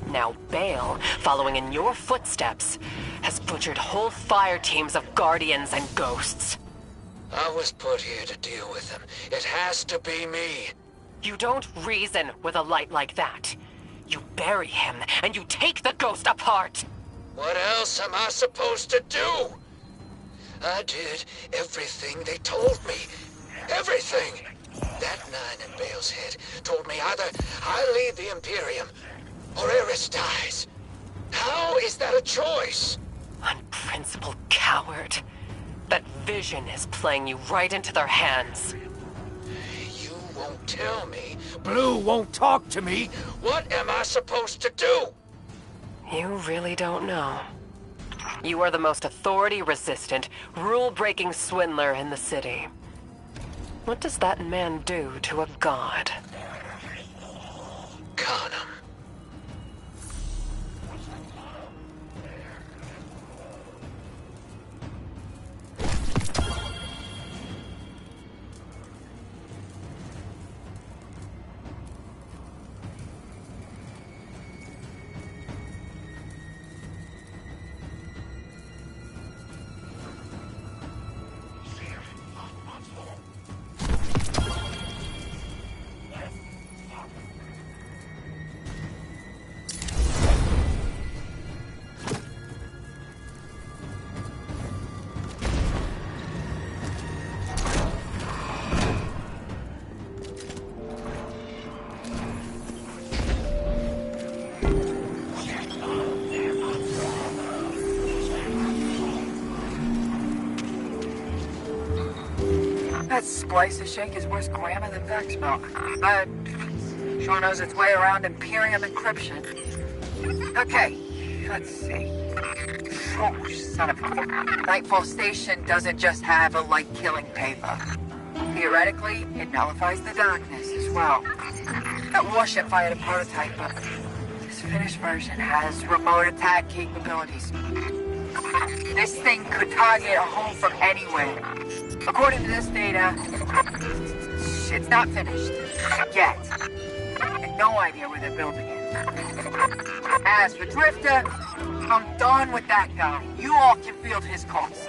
C: Now Bale, following in your footsteps, has butchered whole fire teams of Guardians and Ghosts.
L: I was put here to deal with him. It has to be me.
C: You don't reason with a light like that. You bury him, and you take the Ghost apart!
L: What else am I supposed to do? I did everything they told me. Everything! That nine in Bale's head told me either I leave the Imperium, or Eris dies. How is that a choice?
C: Unprincipled coward. That vision is playing you right into their hands.
L: You won't tell me. Blue won't talk to me. What am I supposed to do?
C: You really don't know. You are the most authority-resistant, rule-breaking swindler in the city. What does that man do to a god?
L: Con him.
K: That splicer shake is worse grammar than Vex milk. But sure knows its way around Imperium encryption. Okay, let's see. Oh, son of a... Nightfall Station doesn't just have a light-killing paper. Theoretically, it nullifies the darkness as well. That warship fired a prototype, but this finished version has remote attack capabilities. This thing could target a home from anywhere. According to this data, it's not finished. Yet. And no idea where they're building it. As for Drifter, I'm done with that guy. You all can field his calls.